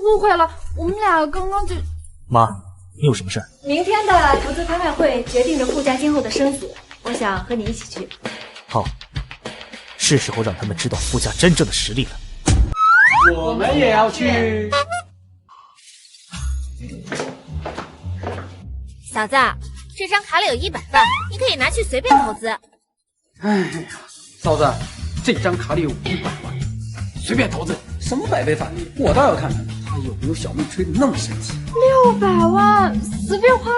误会了，我们俩刚刚就……妈，你有什么事？明天的投资拍卖会决定着傅家今后的生死，我想和你一起去。好，是时候让他们知道傅家真正的实力了。我们也要去。嫂子，这张卡里有100万，你可以拿去随便投资。哎呀，嫂子，这张卡里有500万，随便投资，什么百倍返利？我倒要看看他有没有小妹吹的那么神奇。600万，随便花。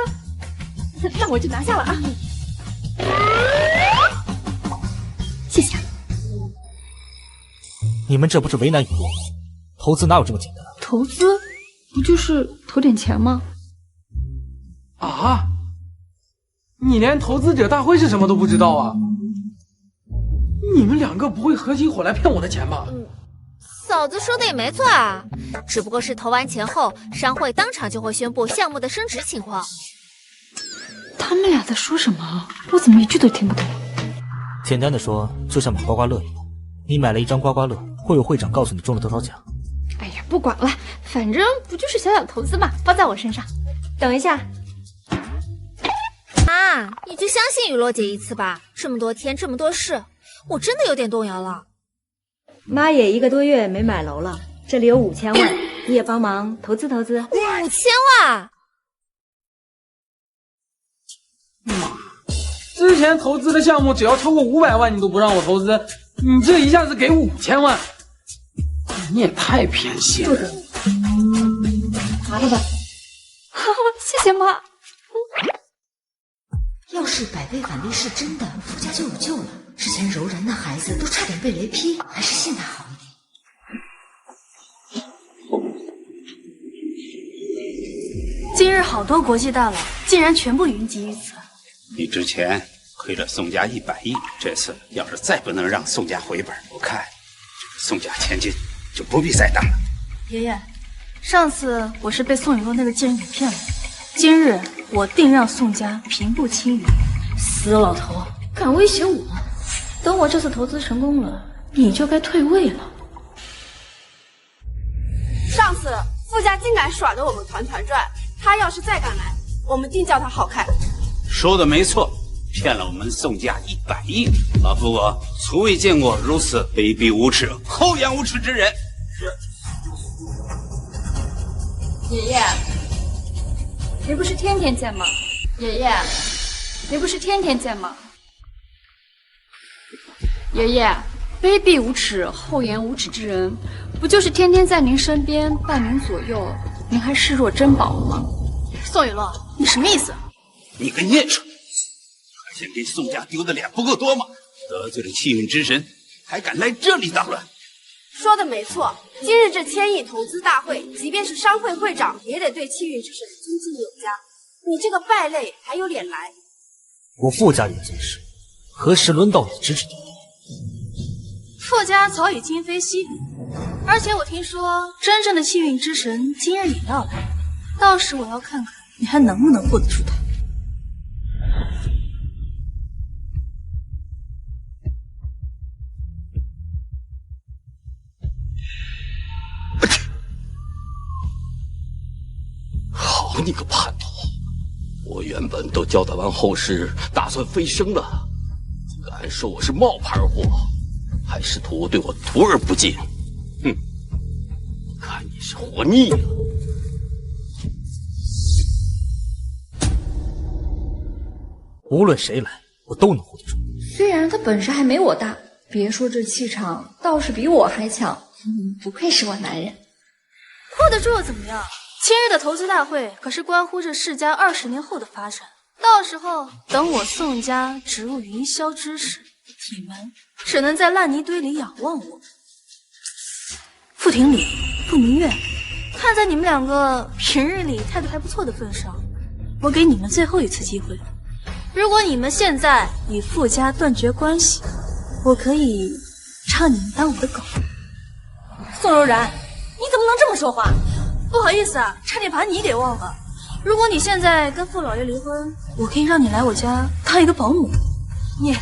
那我就拿下了啊！谢谢。你们这不是为难雨落？投资哪有这么简单？投资不就是投点钱吗？啊！你连投资者大会是什么都不知道啊？你们两个不会合起伙来骗我的钱吧？嫂子说的也没错啊，只不过是投完钱后，商会当场就会宣布项目的升值情况。他们俩在说什么？我怎么一句都听不懂？简单的说，就像买刮刮乐一样，你买了一张刮刮乐，会有会长告诉你中了多少奖。哎呀，不管了，反正不就是小小投资嘛，包在我身上。等一下。啊，你就相信雨落姐一次吧，这么多天这么多事，我真的有点动摇了。妈也1个多月没买楼了，这里有5000万，你也帮忙投资投资。5000万？之前投资的项目只要超过500万，你都不让我投资，你这一下子给5000万，你也太偏心了。拿着吧。谢谢妈。要是百倍返利是真的，傅家就有救了。之前柔然那孩子都差点被雷劈，还是信他好一点。今日好多国际大佬竟然全部云集于此。你之前亏了宋家100亿，这次要是再不能让宋家回本，我看宋家千金就不必再当了。爷爷，上次我是被宋雨露那个贱人给骗了，今日我定让宋家平步青云。死老头，敢威胁我！等我这次投资成功了，你就该退位了。上次傅家竟敢耍得我们团团转，他要是再敢来，我们定叫他好看。说的没错，骗了我们宋家100亿，老夫我从未见过如此卑鄙无耻、厚颜无耻之人。爷爷，你不是天天见吗？爷爷，你不是天天见吗？爷爷，卑鄙无耻、厚颜无耻之人，不就是天天在您身边伴您左右，您还视若珍宝吗？宋雨露，你什么意思？你个孽畜，还嫌给宋家丢的脸不够多吗？得罪了气运之神，还敢来这里捣乱？说的没错，今日这1000亿投资大会，即便是商会会长也得对气运之神尊敬有加。你这个败类还有脸来？我傅家有件事，何时轮到你指指点点？傅家早已今非昔比，而且我听说真正的气运之神今日也要来，到时我要看看你还能不能护得住他。好你个叛徒！我原本都交代完后事，打算飞升了，敢说我是冒牌货，还试图对我徒儿不敬。哼！看你是活腻了。无论谁来，我都能护得住。虽然他本事还没我大，别说这气场，倒是比我还强。不愧是我男人。护得住又怎么样？今日的投资大会可是关乎这世家20年后的发展，到时候等我宋家植入云霄之时，你们只能在烂泥堆里仰望我。傅廷礼、傅明月，看在你们两个平日里态度还不错的份上，我给你们最后一次机会。如果你们现在与傅家断绝关系，我可以让你们当我的狗。宋柔然，你怎么能这么说话？不好意思啊，差点把你给忘了。如果你现在跟傅老爷离婚，我可以让你来我家当一个保姆。你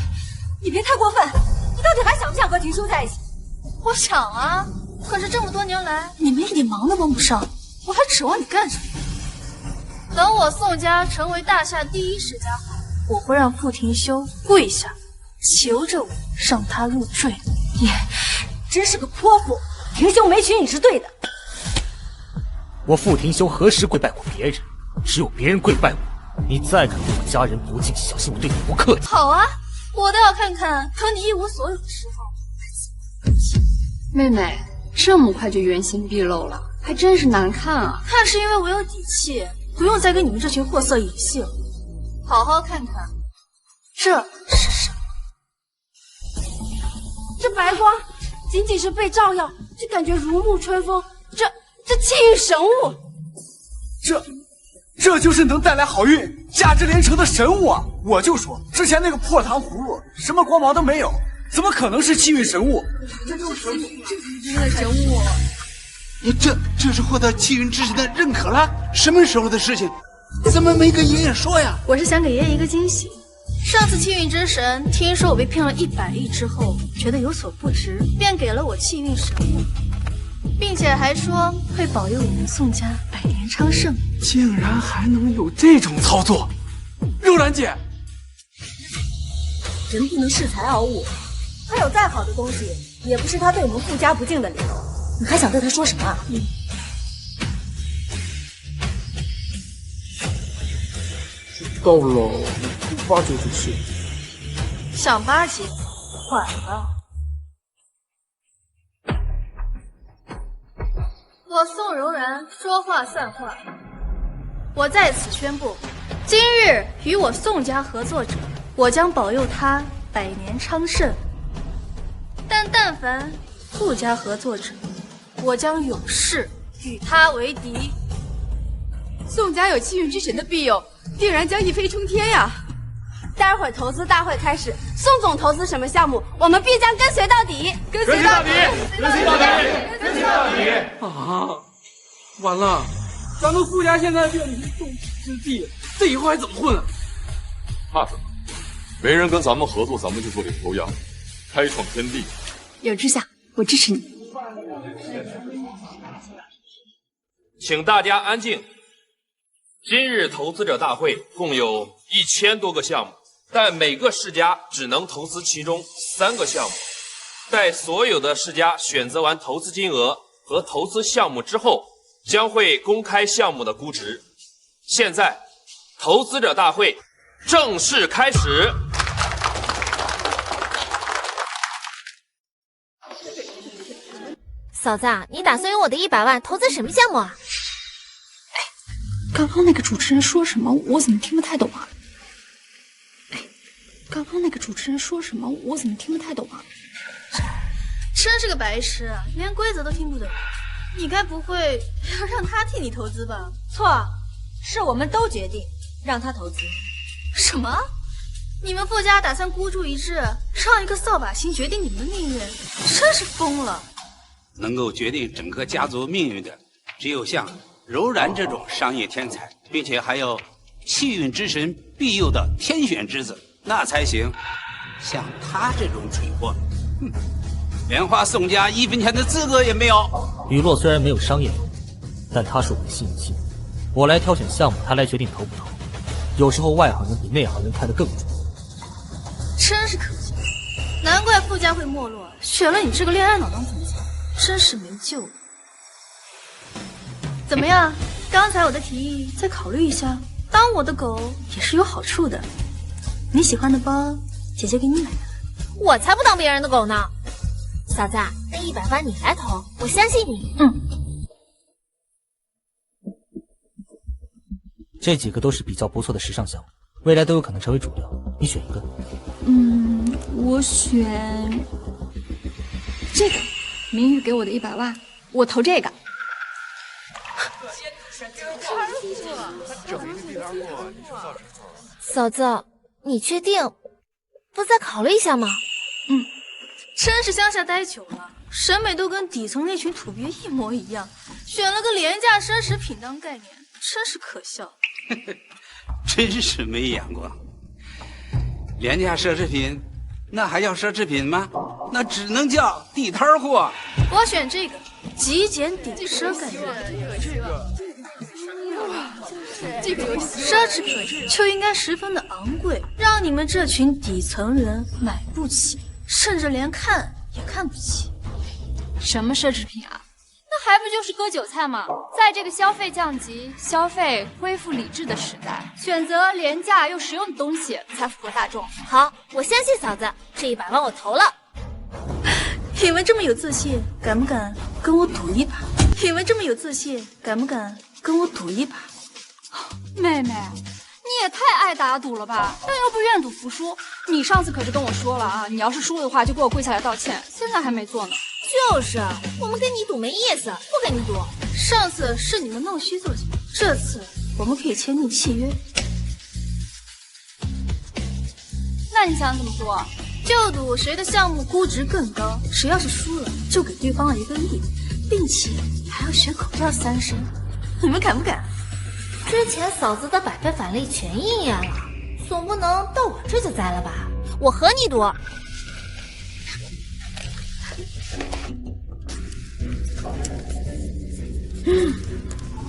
别太过分，你到底还想不想和婷叔在一起？我想啊，可是这么多年来你们一点忙都帮不上，我还指望你干什么？等我宋家成为大夏第一世家后，我会让傅廷修跪下，求着我让他入赘。你真是个泼妇，廷修没娶你是对的。我傅廷修何时跪拜过别人？只有别人跪拜我，你再敢对我家人不敬，小心我对你不客气。好啊，我倒要看看等你一无所有的时候。妹妹，这么快就原形毕露了，还真是难看啊！看是因为我有底气，不用再跟你们这群货色演戏了。好好看看，这是什么？这白光仅仅是被照耀，就感觉如沐春风。这气运神物，这就是能带来好运、价值连城的神物啊！我就说，之前那个破糖葫芦，什么光芒都没有，怎么可能是气运神物？这就是气运之神的神物。这是获得气运之神的认可了？什么时候的事情？怎么没跟爷爷说呀？我是想给爷爷一个惊喜。上次气运之神听说我被骗了100亿之后，觉得有所不值，便给了我气运神物，并且还说会保佑我们宋家百年昌盛。竟然还能有这种操作，柔然姐，人不能恃才傲物，他有再好的东西，也不是他对我们傅家不敬的理由。你还想对他说什么啊？到了8九之事，想巴结，晚了。我宋柔然说话算话，我在此宣布，今日与我宋家合作者，我将保佑他百年昌盛；但凡傅家合作者，我将永世与他为敌。宋家有气运之神的庇佑，定然将一飞冲天呀！待会儿投资大会开始，宋总投资什么项目，我们必将跟随到底，跟随到底，跟随到底，跟随到底！啊，完了，咱们傅家现在变成众矢之的，这以后还怎么混啊？怕什么？没人跟咱们合作，咱们就做领头羊，开创天地。有志向，我支持你。请大家安静。今日投资者大会共有1000多个项目，但每个世家只能投资其中3个项目。待所有的世家选择完投资金额和投资项目之后，将会公开项目的估值。现在，投资者大会正式开始。嫂子，你打算用我的100万投资什么项目啊？刚刚那个主持人说什么？我怎么听不太懂啊？刚刚那个主持人说什么？我怎么听不太懂啊？真是个白痴啊，连规则都听不懂。你该不会要让他替你投资吧？错，是我们都决定让他投资。什么？你们傅家打算孤注一掷，让一个扫把星决定你们的命运？真是疯了！能够决定整个家族命运的，只有像柔然这种商业天才，并且还有气运之神庇佑的天选之子，那才行。像他这种蠢货，连花宋家1分钱的资格也没有。雨落虽然没有商业头，但他是我的信心。我来挑选项目，他来决定投不投。有时候外行人比内行人看得更准。真是可笑，难怪傅家会没落，选了你这个恋爱脑当总裁，真是没救了。怎么样？刚才我的提议再考虑一下，当我的狗也是有好处的。你喜欢的包，姐姐给你买的。我才不当别人的狗呢！嫂子，那100万你来投，我相信你。这几个都是比较不错的时尚项目，未来都有可能成为主流。你选一个。我选这个。明玉给我的100万，我投这个。嫂子，你确定不再考虑一下吗？真是乡下待久了，审美都跟底层那群土鳖一模一样，选了个廉价奢侈品当概念，真是可笑。真是没眼光。廉价奢侈品，那还叫奢侈品吗？那只能叫地摊货。我选这个极简顶奢概念。这个游戏奢侈品就应该十分的昂贵，让你们这群底层人买不起，甚至连看也看不起。什么奢侈品啊？那还不就是割韭菜吗？在这个消费降级、消费恢复理智的时代，选择廉价又实用的东西才符合大众。好，我相信嫂子，这100万我投了。你们这么有自信，敢不敢跟我赌一把？跟我赌一把？妹妹，你也也太爱打赌了吧？但又不愿赌服输。你上次可是跟我说了啊，你要是输的话就给我跪下来道歉，现在还没做呢。就是，我们跟你赌没意思，不跟你赌。上次是你们弄虚作假，这次我们可以签订契约。那你想怎么做？就赌谁的项目估值更高，谁要是输了，就给对方1个亿，并且还要学口罩3声。你们敢不敢？之前嫂子的百倍返利全应验了，总不能到我这就栽了吧？我和你赌。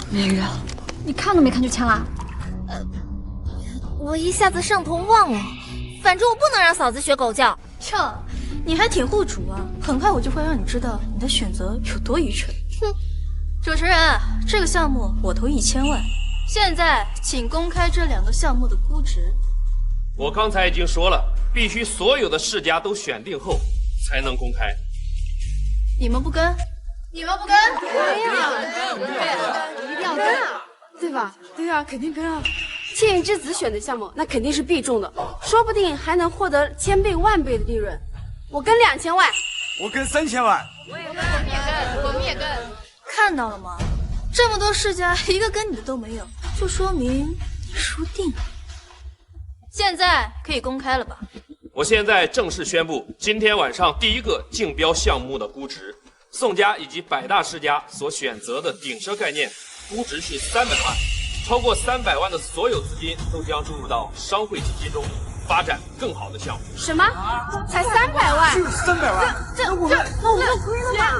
明月，你看都没看就签了？我一下子上头忘了，反正我不能让嫂子学狗叫。哟，你还挺护主啊！很快我就会让你知道你的选择有多愚蠢。哼！主持人，这个项目我投1000万，现在请公开这2个项目的估值。我刚才已经说了，必须所有的世家都选定后才能公开。你们不跟？你们不跟？对呀，一定要跟啊，对吧？对啊，肯定跟啊！气运之子选的项目，那肯定是必中的，说不定还能获得1000倍、10000倍的利润。我跟2000万，我跟3000万，我们也跟。看到了吗？这么多世家，一个跟你的都没有，就说明你输定了。现在可以公开了吧？我现在正式宣布，今天晚上第1个竞标项目的估值，宋家以及百大世家所选择的顶奢概念，估值是300万。超过300万的所有资金都将注入到商会基金中，发展更好的项目。什么？才300万？是300万？那我们就亏了吧？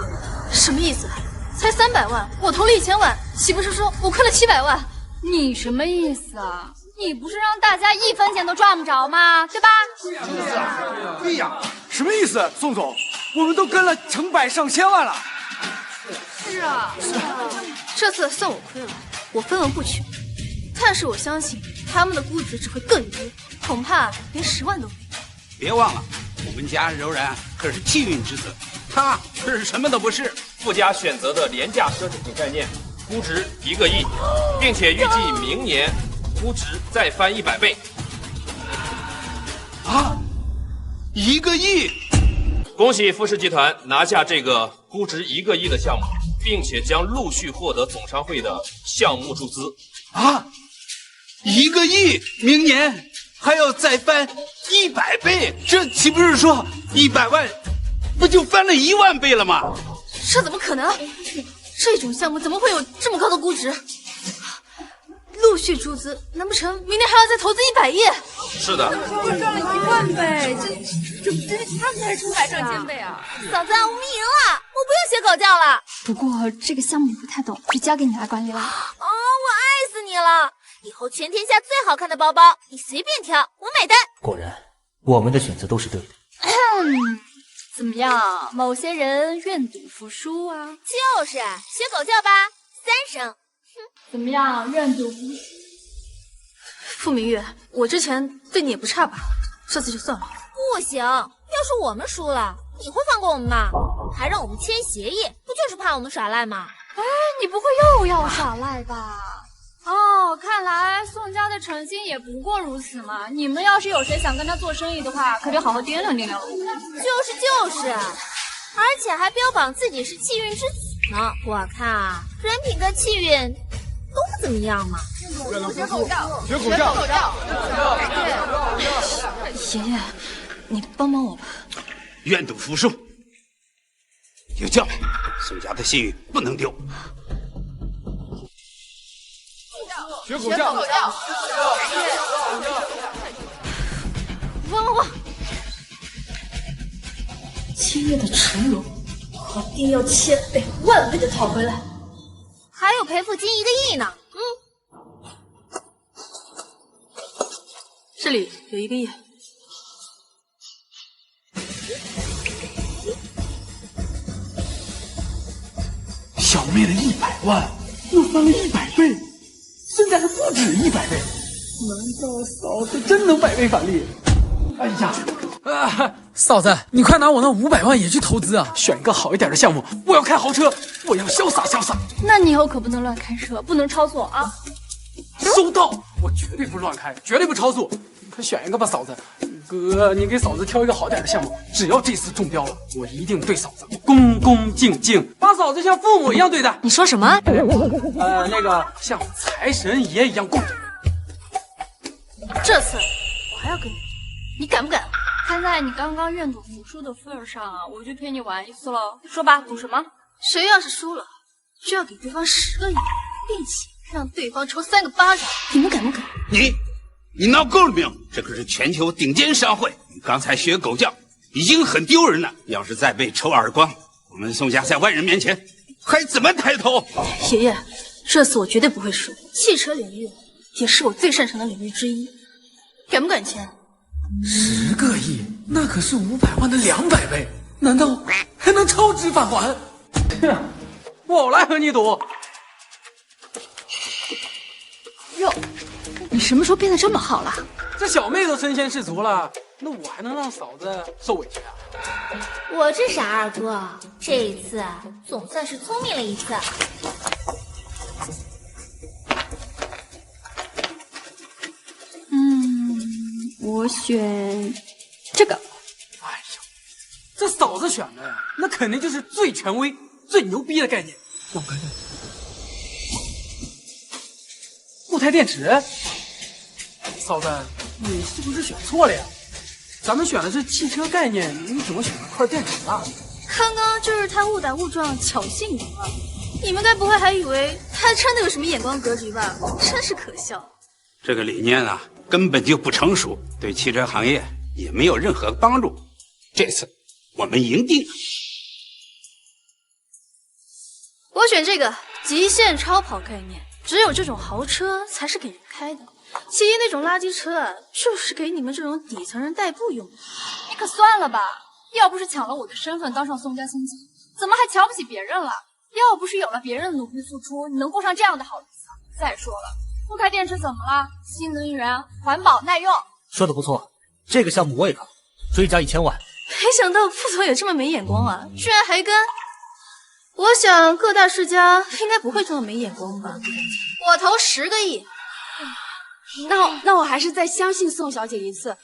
什么意思？才300万，我投了1000万，岂不是说我亏了700万？你什么意思啊？你不是让大家1分钱都赚不着吗？对吧？对呀，什么意思？宋总，我们都跟了成百上千万了。是啊，这次算我亏了，我分文不取。但是我相信他们的估值只会更低，恐怕连10万都没有。别忘了，我们家柔然可是气运之子，他可是什么都不是。富家选择的廉价奢侈品概念，估值1个亿，并且预计明年估值再翻100倍。啊，1个亿！恭喜富士集团拿下这个估值1个亿的项目，并且将陆续获得总商会的项目注资。啊，1个亿，明年还要再翻100倍，这岂不是说100万不就翻了1万倍了吗？这怎么可能？这种项目怎么会有这么高的估值？陆续注资，难不成明年还要再投资100亿？是的，就赚了1万倍，这他们才是成百上千倍啊！嫂子，我们赢了，我不用学狗叫了。不过这个项目你不太懂，就交给你来管理了。哦，我爱死你了！以后全天下最好看的包包，你随便挑，我买单。果然，我们的选择都是对的。怎么样？某些人愿赌服输啊？就是学狗叫吧，3声。怎么样？愿赌服输？傅明月，我之前对你也不差吧？这次就算了。不行，要是我们输了，你会放过我们吗？还让我们签协议，不就是怕我们耍赖吗？哎，你不会又要耍赖吧？哦，看来宋家的诚心也不过如此嘛。你们要是有谁想跟他做生意的话，可得好好掂量掂量了。就是，而且还标榜自己是气运之子呢。我看啊，人品跟气运都不怎么样嘛。学狗叫，学狗叫。爷爷，你帮帮我吧。愿赌服输，有教训，宋家的信誉不能丢。学狗叫。汪！7月的成龙，我一定要1000倍、10000倍的讨回来。还有赔付金1个亿呢。这里有1个亿。小妹的100万又翻了100倍，现在还不止100倍。难道嫂子真能百倍返利？哎呀，嫂子，你快拿我那500万也去投资啊！选一个好一点的项目，我要开豪车，我要潇洒潇洒。那你以后可不能乱开车，不能超速啊！收到，我绝对不乱开，绝对不超速。快选一个吧，嫂子。哥，你给嫂子挑一个好点的项目，只要这次中标了，我一定对嫂子恭恭敬敬，把嫂子像父母一样对待。你说什么？那个像财神爷一样供着。这次我还要跟你，你敢不敢？看在你刚刚认赌服输的份上，我就陪你玩一次了。说吧，赌什么？谁要是输了，就要给对方10个亿，并且让对方抽3个巴掌。你们敢不敢？你闹够了没有？这可是全球顶尖商会，你刚才学狗叫，已经很丢人了。要是再被抽耳光，我们宋家在外人面前还怎么抬头？爷爷，这次我绝对不会输。汽车领域也是我最擅长的领域之一，敢不敢签？10个亿，那可是500万的200倍，难道还能超值返还？我来和你赌。哟，你什么时候变得这么好了？这小妹都身先士卒了，那我还能让嫂子受委屈啊？我这傻二哥，这一次总算是聪明了一次。我选这个。哎呀，这嫂子选的呀，那肯定就是最权威、最牛逼的概念。让我看看，固态电池。嫂子，你是不是选错了呀？咱们选的是汽车概念，你怎么选了块电池啊？刚刚就是他误打误撞，侥幸赢了。你们该不会还以为他真的有什么眼光格局吧？真是可笑。这个理念啊，根本就不成熟，对汽车行业也没有任何帮助。这次我们赢定了。我选这个极限超跑概念，只有这种豪车才是给人开的。其余那种垃圾车啊，就是给你们这种底层人代步用的。你可算了吧，要不是抢了我的身份当上宋家千金，怎么还瞧不起别人了？要不是有了别人的努力付出，你能过上这样的好日子？再说了，固态电池怎么了？新能源、环保、耐用。说的不错，这个项目我也搞，追加1000万。没想到副总也这么没眼光啊，居然还跟。我想各大世家应该不会这么没眼光吧？我投10个亿。那我还是再相信宋小姐一次，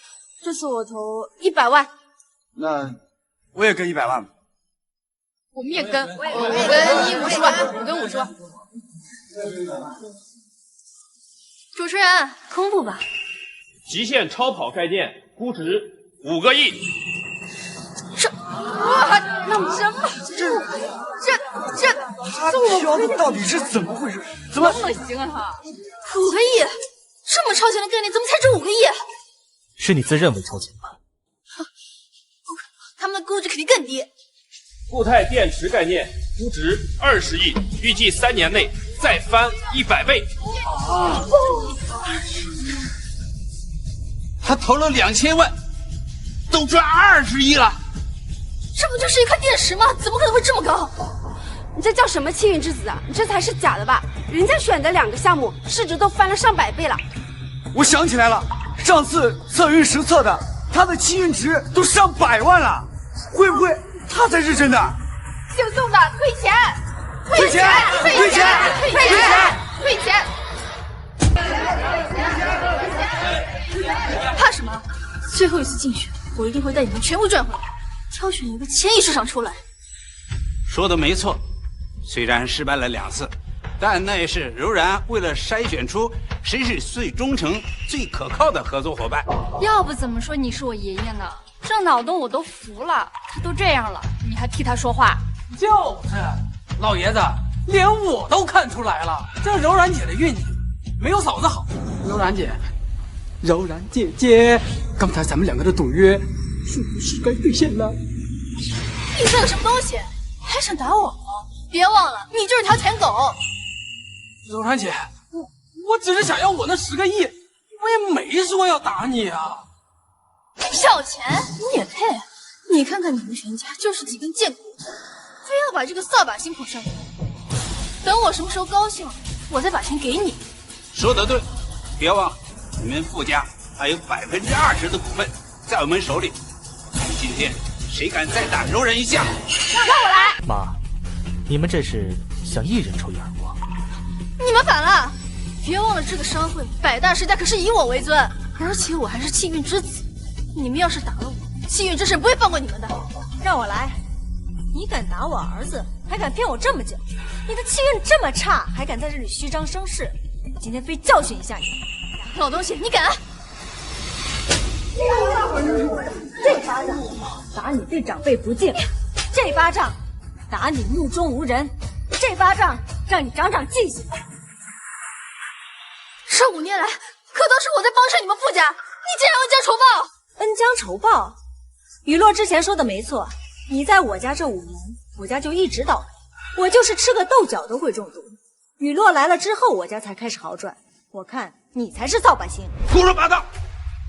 这次我投100万。那我也跟100万吧。我们也跟，我跟你50万，我跟50万。主持人公布吧。极限超跑概念估值5个亿。哇，那么真吗？这挑的到底是怎么回事？怎么恶心啊他？5个亿，这么超前的概念，怎么才值5个亿？是你自认为超前吧？他们的估值肯定更低。固态电池概念估值20亿，预计3年内再翻100倍。他投了2000万，都赚20亿了。这不就是一块电池吗？怎么可能会这么高？你这叫什么气运之子啊？你这才是假的吧？人家选的2个项目市值都翻了上百倍了。我想起来了，上次测运时测的，他的气运值都上100万了，会不会他才是真的？姓宋的退钱！退钱！退钱！退钱！退钱！怕什么？最后一次竞选，我一定会带你们全部赚回来，挑选一个千亿市场出来。说的没错，虽然失败了2次，但那也是柔然为了筛选出谁是最忠诚、最可靠的合作伙伴。要不怎么说你是我爷爷呢？这脑洞我都服了，他都这样了，你还替他说话？就是，老爷子，连我都看出来了，这柔然姐的运气没有嫂子好。柔然姐，柔然姐姐，刚才咱们2个的赌约是不是该兑现了？你算个什么东西？还想打我吗？别忘了，你就是条舔狗。柔然姐，我只是想要我那10个亿，我也没说要打你啊。要钱你也配？你看看你们全家就是几根贱骨头，非要把这个扫把星捧上去。等我什么时候高兴，我再把钱给你。说得对，别忘了，你们傅家还有20%的股份在我们手里。今天谁敢再打柔然一下？让我来！妈，你们这是想一人抽一耳光？你们反了！别忘了这个商会百大世家可是以我为尊，而且我还是气运之子。你们要是打了我，气运之神不会放过你们的。让我来！你敢打我儿子，还敢骗我这么久？你的气运这么差，还敢在这里虚张声势？我今天非教训一下你！老东西，你敢！这巴掌打你对长辈不敬，这巴掌打你目中无人，这巴掌让你长长记性。这5年来，可都是我在帮衬你们傅家，你竟然恩将仇报！恩将仇报？雨落之前说的没错，你在我家这5年，我家就一直倒霉，我就是吃个豆角都会中毒。雨落来了之后，我家才开始好转。我看你才是扫把星。胡说八道！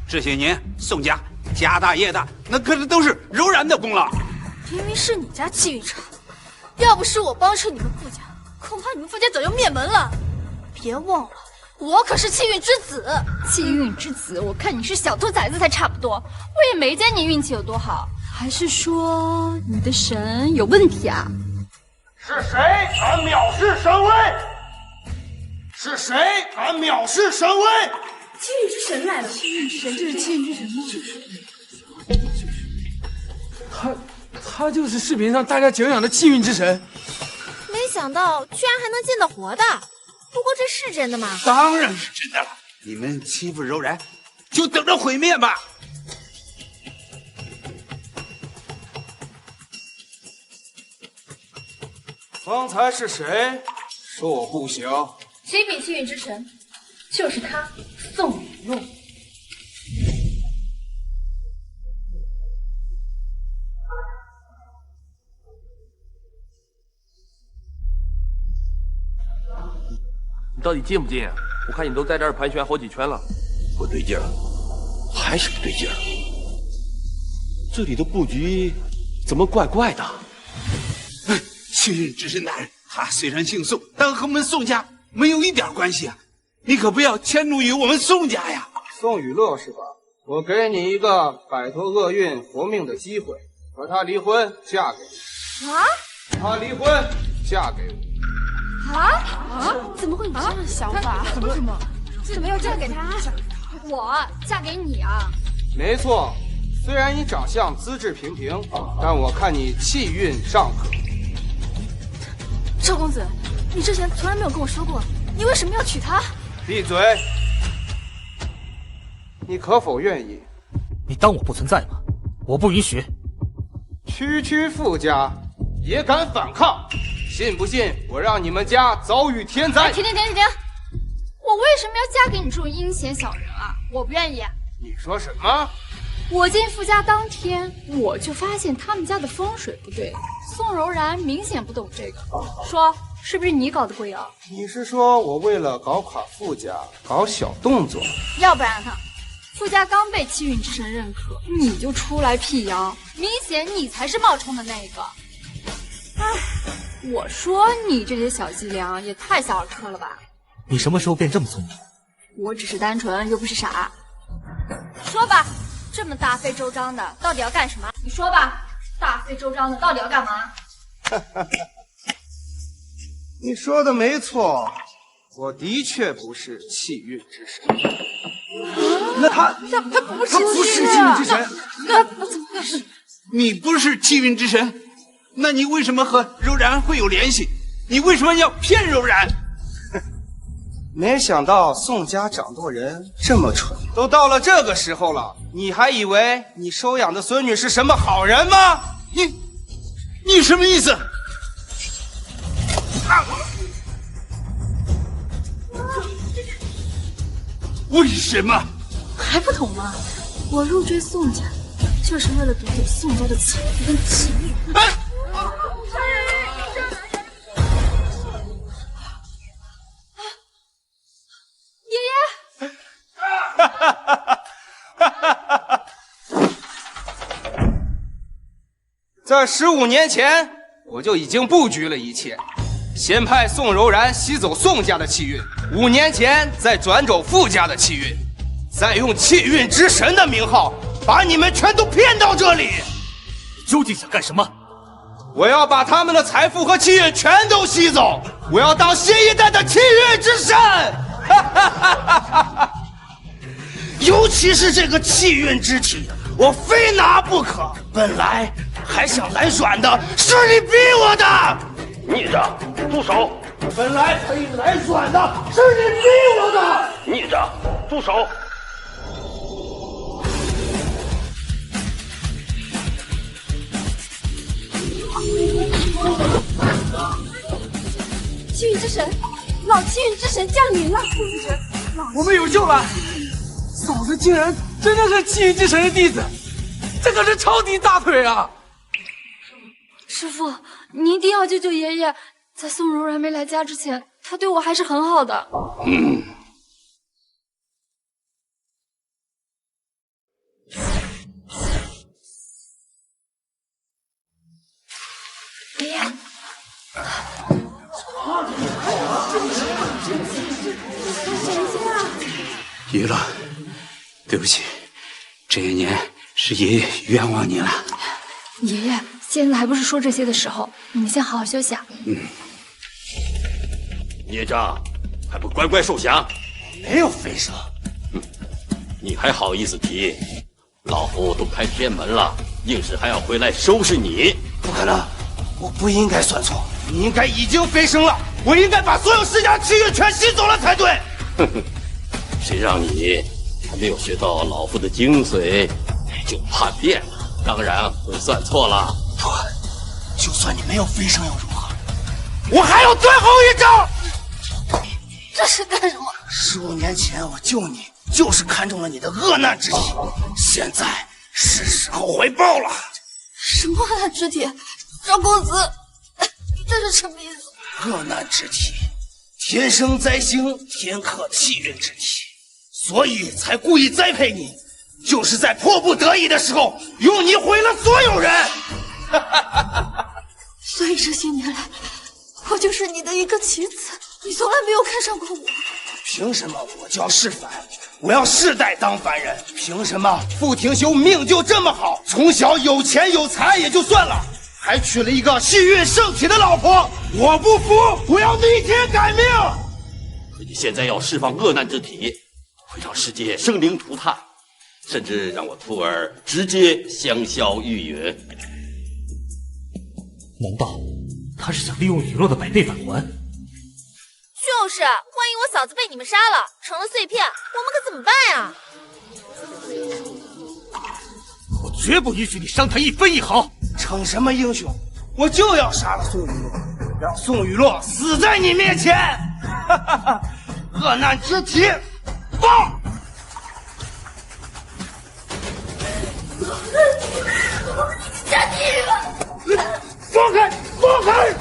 这些年宋家家大业大，那可是都是柔然的功劳。明明是你家气运差，要不是我帮衬你们傅家，恐怕你们傅家早就灭门了。别忘了，我可是气运之子。气运之子，我看你是小兔崽子才差不多。我也没见你运气有多好，还是说你的神有问题啊？是谁敢藐视神威？是谁敢藐视神威？气运之神来了！气运之神，这是气运之神吗？他就是视频上大家敬仰的气运之神。没想到居然还能见到活的，不过这是真的吗？当然是真的了。你们欺负柔然，就等着毁灭吧！方才是谁说我不行？启禀气运之神，就是他，宋雨诺。你到底进不进啊？我看你都在这儿盘旋好几圈了。不对劲儿，还是不对劲儿。这里的布局怎么怪怪的？气运之神大人，他虽然姓宋，但和我们宋家没有一点关系啊！你可不要迁怒于我们宋家呀！宋雨乐是吧？我给你一个摆脱厄运活命的机会，和他离婚，嫁给我。啊？他离婚，嫁给我。啊？怎么会有这样的想法？怎么要嫁给他？我嫁给你啊？没错，虽然你长相资质平平，但我看你气运尚可。赵公子，你之前从来没有跟我说过，你为什么要娶她？闭嘴！你可否愿意？你当我不存在吗？我不允许。区傅家也敢反抗？信不信我让你们家遭遇天灾？停！我为什么要嫁给你这种阴险小人啊？我不愿意。你说什么？我进傅家当天，我就发现他们家的风水不对。宋柔然明显不懂这个，说是不是你搞的鬼啊？你是说我为了搞垮傅家搞小动作？要不然呢？傅家刚被气运之神认可，你就出来辟谣，明显你才是冒充的那个。唉，我说你这些小伎俩也太小儿科了吧？你什么时候变这么聪明？我只是单纯，又不是傻。说吧，这么大费周章的，到底要干什么？你说吧，大费周章的到底要干嘛？你说的没错，我的确不是气运之神。那他不是气运之神，那怎么回事？你不是气运之神，那你为什么和柔然会有联系？你为什么要骗柔然？没想到宋家掌舵人这么蠢，都到了这个时候了，你还以为你收养的孙女是什么好人吗？你什么意思？为什么？还不懂吗？我入赘宋家，就是为了夺走宋家的财富跟气运。在15年前，我就已经布局了一切，先派宋柔然吸走宋家的气运，5年前再转走傅家的气运，再用气运之神的名号把你们全都骗到这里。你究竟想干什么？我要把他们的财富和气运全都吸走，我要当新一代的气运之神！哈尤其是这个气运之体，我非拿不可。本来还想来软的，是你逼我的。逆子，住手！本来可以来软的，是你逼我的。逆子，住手！气运之神，老气运之神降临了！我们有救了！嫂子竟然真的是气运之神的弟子，这可是超级大腿啊！师傅，你一定要救救爷爷！在宋柔然没来家之前，他对我还是很好的。爷爷。娱乐，对不起，这些年是爷爷冤枉你了。爷爷，现在还不是说这些的时候，你先好好休息啊。孽障，还不乖乖受降？没有飞升，你还好意思提？老夫都开天门了，硬是还要回来收拾你？不可能，我不应该算错，你应该已经飞升了，我应该把所有世家气运全吸走了才对。哼哼，谁让你还没有学到老夫的精髓就叛变了？当然会算错了。不，就算你没有飞升又如何？我还有最后一招。这是干什么？15年前我救你，就是看中了你的恶难之体，现在是时候回报了。什么恶难之体？赵公子，这是什么意思？恶难之体，天生灾星，天克气运之体，所以才故意栽培你，就是在迫不得已的时候用你毁了所有人。所以这些年来，我就是你的一个棋子，你从来没有看上过我。凭什么我叫世凡？我要世代当凡人。凭什么傅廷修命就这么好，从小有钱有财也就算了，还娶了一个气运圣体的老婆？我不服，我要逆天改命！可你现在要释放恶难之体，会让世界生灵涂炭，甚至让我徒儿直接香消玉殒。难道他是想利用雨落的百倍返还？就是，万一我嫂子被你们杀了，成了碎片，我们可怎么办呀？我绝不允许你伤他一分一毫！逞什么英雄？我就要杀了宋雨落，让宋雨落死在你面前！哈哈哈！恶难之体，放！杀你！放开！放开！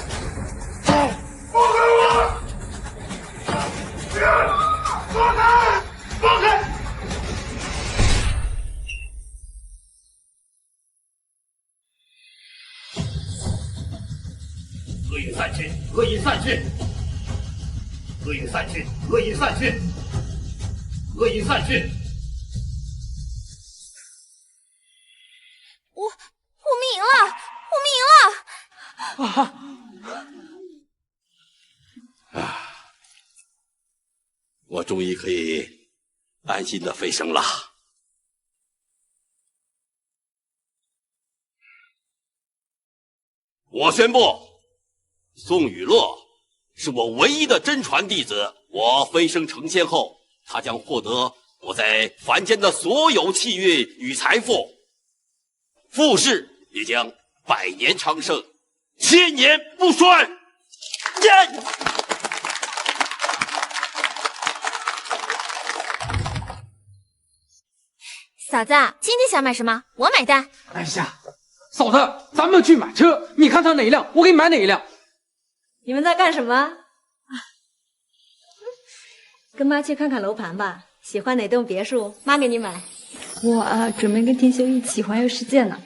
放开我！放开！放开！恶意散去，恶意散去，恶意散去，恶意散去，恶意散去。我们赢了！我们赢了！我终于可以安心的飞升了。我宣布，宋雨落是我唯一的真传弟子。我飞升成仙后，他将获得我在凡间的所有气运与财富，傅氏也将百年昌盛，千年不衰。嫂子，今天想买什么？我买单。哎呀，嫂子，咱们去买车，你看上哪一辆，我给你买哪一辆。你们在干什么？跟妈去看看楼盘吧，喜欢哪栋别墅，妈给你买。我准备跟天修一起环游世界呢。